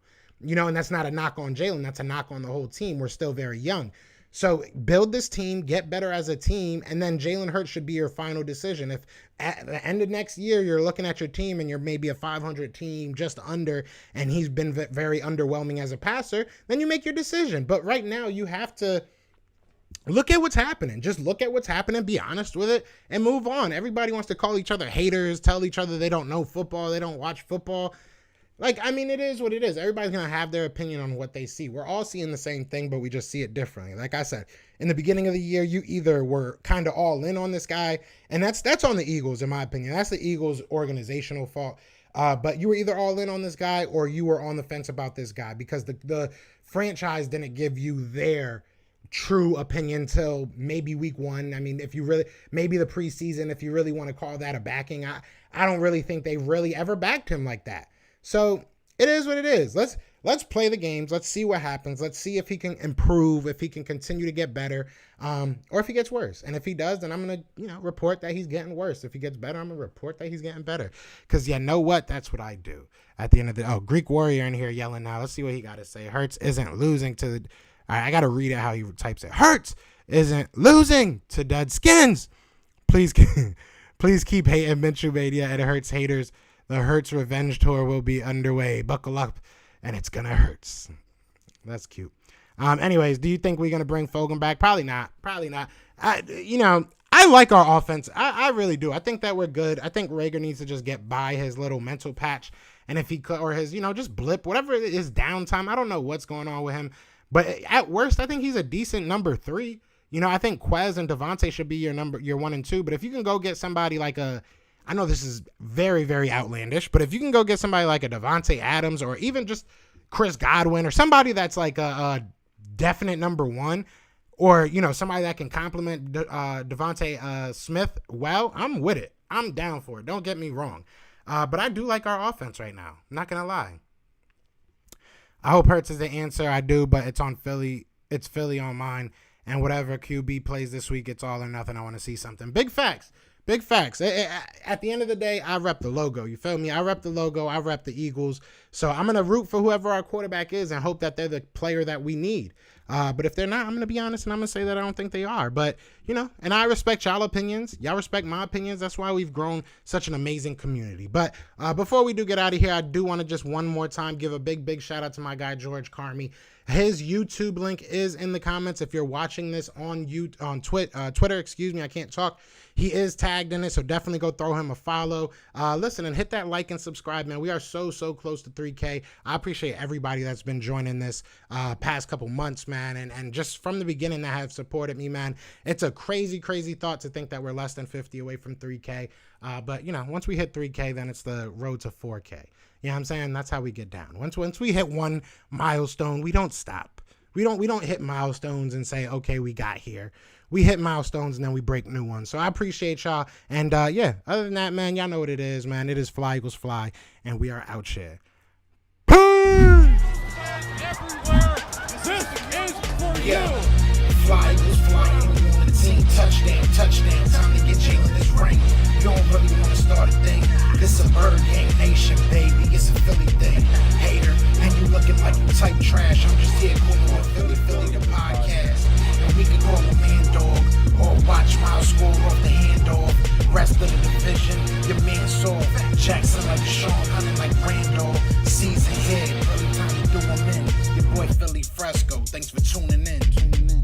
Speaker 4: And that's not a knock on Jalen. That's a knock on the whole team. We're still very young. So build this team, get better as a team, and then Jalen Hurts should be your final decision. If at the end of next year, you're looking at your team and you're maybe a 500 team just under, and he's been very underwhelming as a passer, then you make your decision. But right now you have to look at what's happening. Just look at what's happening, be honest with it, and move on. Everybody wants to call each other haters, tell each other they don't know football, they don't watch football. It is what it is. Everybody's going to have their opinion on what they see. We're all seeing the same thing, but we just see it differently. Like I said, in the beginning of the year, you either were kind of all in on this guy, and that's on the Eagles, in my opinion. That's the Eagles' organizational fault. But you were either all in on this guy or you were on the fence about this guy, because the franchise didn't give you their true opinion till maybe week 1. I mean, if you really, maybe the preseason, if you really want to call that a backing, I don't really think they really ever backed him like that. So it is what it is. Let's play the games. Let's see what happens. Let's see if he can improve, if he can continue to get better, or if he gets worse. And if he does, then I'm going to, report that he's getting worse. If he gets better, I'm going to report that he's getting better. Because you know what? That's what I do at the end of the, Greek Warrior in here yelling now. Let's see what he got to say. Hurts isn't losing to the, all right, I got to read it how he types it. Hurts isn't losing to Dead Skins. Please keep hating Minshew Mania and Hurts haters. The Hurts Revenge Tour will be underway. Buckle up, and it's gonna hurt. That's cute. Anyways, do you think we're gonna bring Fogan back? Probably not. I like our offense. I really do. I think that we're good. I think Rager needs to just get by his little mental patch, and if he could, or his, just blip, whatever it is, downtime. I don't know what's going on with him, but at worst, I think he's a decent number 3. I think Quez and Devontae should be your 1 and 2. But if you can go get somebody like I know this is very, very outlandish, but if you can go get somebody like a Devontae Adams or even just Chris Godwin or somebody that's like a definite number 1, or, somebody that can complement Devontae Smith well, I'm with it. I'm down for it. Don't get me wrong. But I do like our offense right now. I'm not going to lie. I hope Hurts is the answer. I do, but it's on Philly. It's Philly on mine. And whatever QB plays this week, it's all or nothing. I want to see something. Big facts. Big facts. At the end of the day, I rep the logo. You feel me? I rep the logo. I rep the Eagles. So I'm going to root for whoever our quarterback is and hope that they're the player that we need. But if they're not, I'm going to be honest and I'm going to say that I don't think they are. But, you know, and I respect y'all opinions. Y'all respect my opinions. That's why we've grown such an amazing community. But before we do get out of here, I do want to just one more time give a big shout out to my guy, George Carmi. His YouTube link is in the comments. If you're watching this on Twitter, excuse me, I can't talk. He is tagged in it, so definitely go throw him a follow. Listen, and hit that like and subscribe, man. We are so close to 3K. I appreciate everybody that's been joining this past couple months, man, and just from the beginning that have supported me, man. It's a crazy thought to think that we're less than 50 away from 3K. But, you know, once we hit 3K, then it's the road to 4K. You know what I'm saying? That's how we get down. Once we hit one milestone, we don't stop. We don't hit milestones and say, okay, we got here. We hit milestones and then we break new ones. So I appreciate y'all. And yeah, other than that, man, y'all know what it is, man. It is Fly Eagles Fly, and we are out here. Peace!
Speaker 2: Everywhere, this is for
Speaker 3: Yeah.
Speaker 2: you.
Speaker 3: Fly Eagles flying on the team. Touchdown. Time to get Jalen this ring. You don't really want to start a thing. This a bird gang nation, baby. It's a Philly thing. Hater, and you looking like you type trash. I'm just here calling on Philly the podcast. And we can call a man dog or watch Miles score off the handoff. Rest of the division, your man saw Jackson like Sean, hunting like Randolph. Season here, early time to do 'em in. Your boy Philly Fresco. Thanks for tuning in.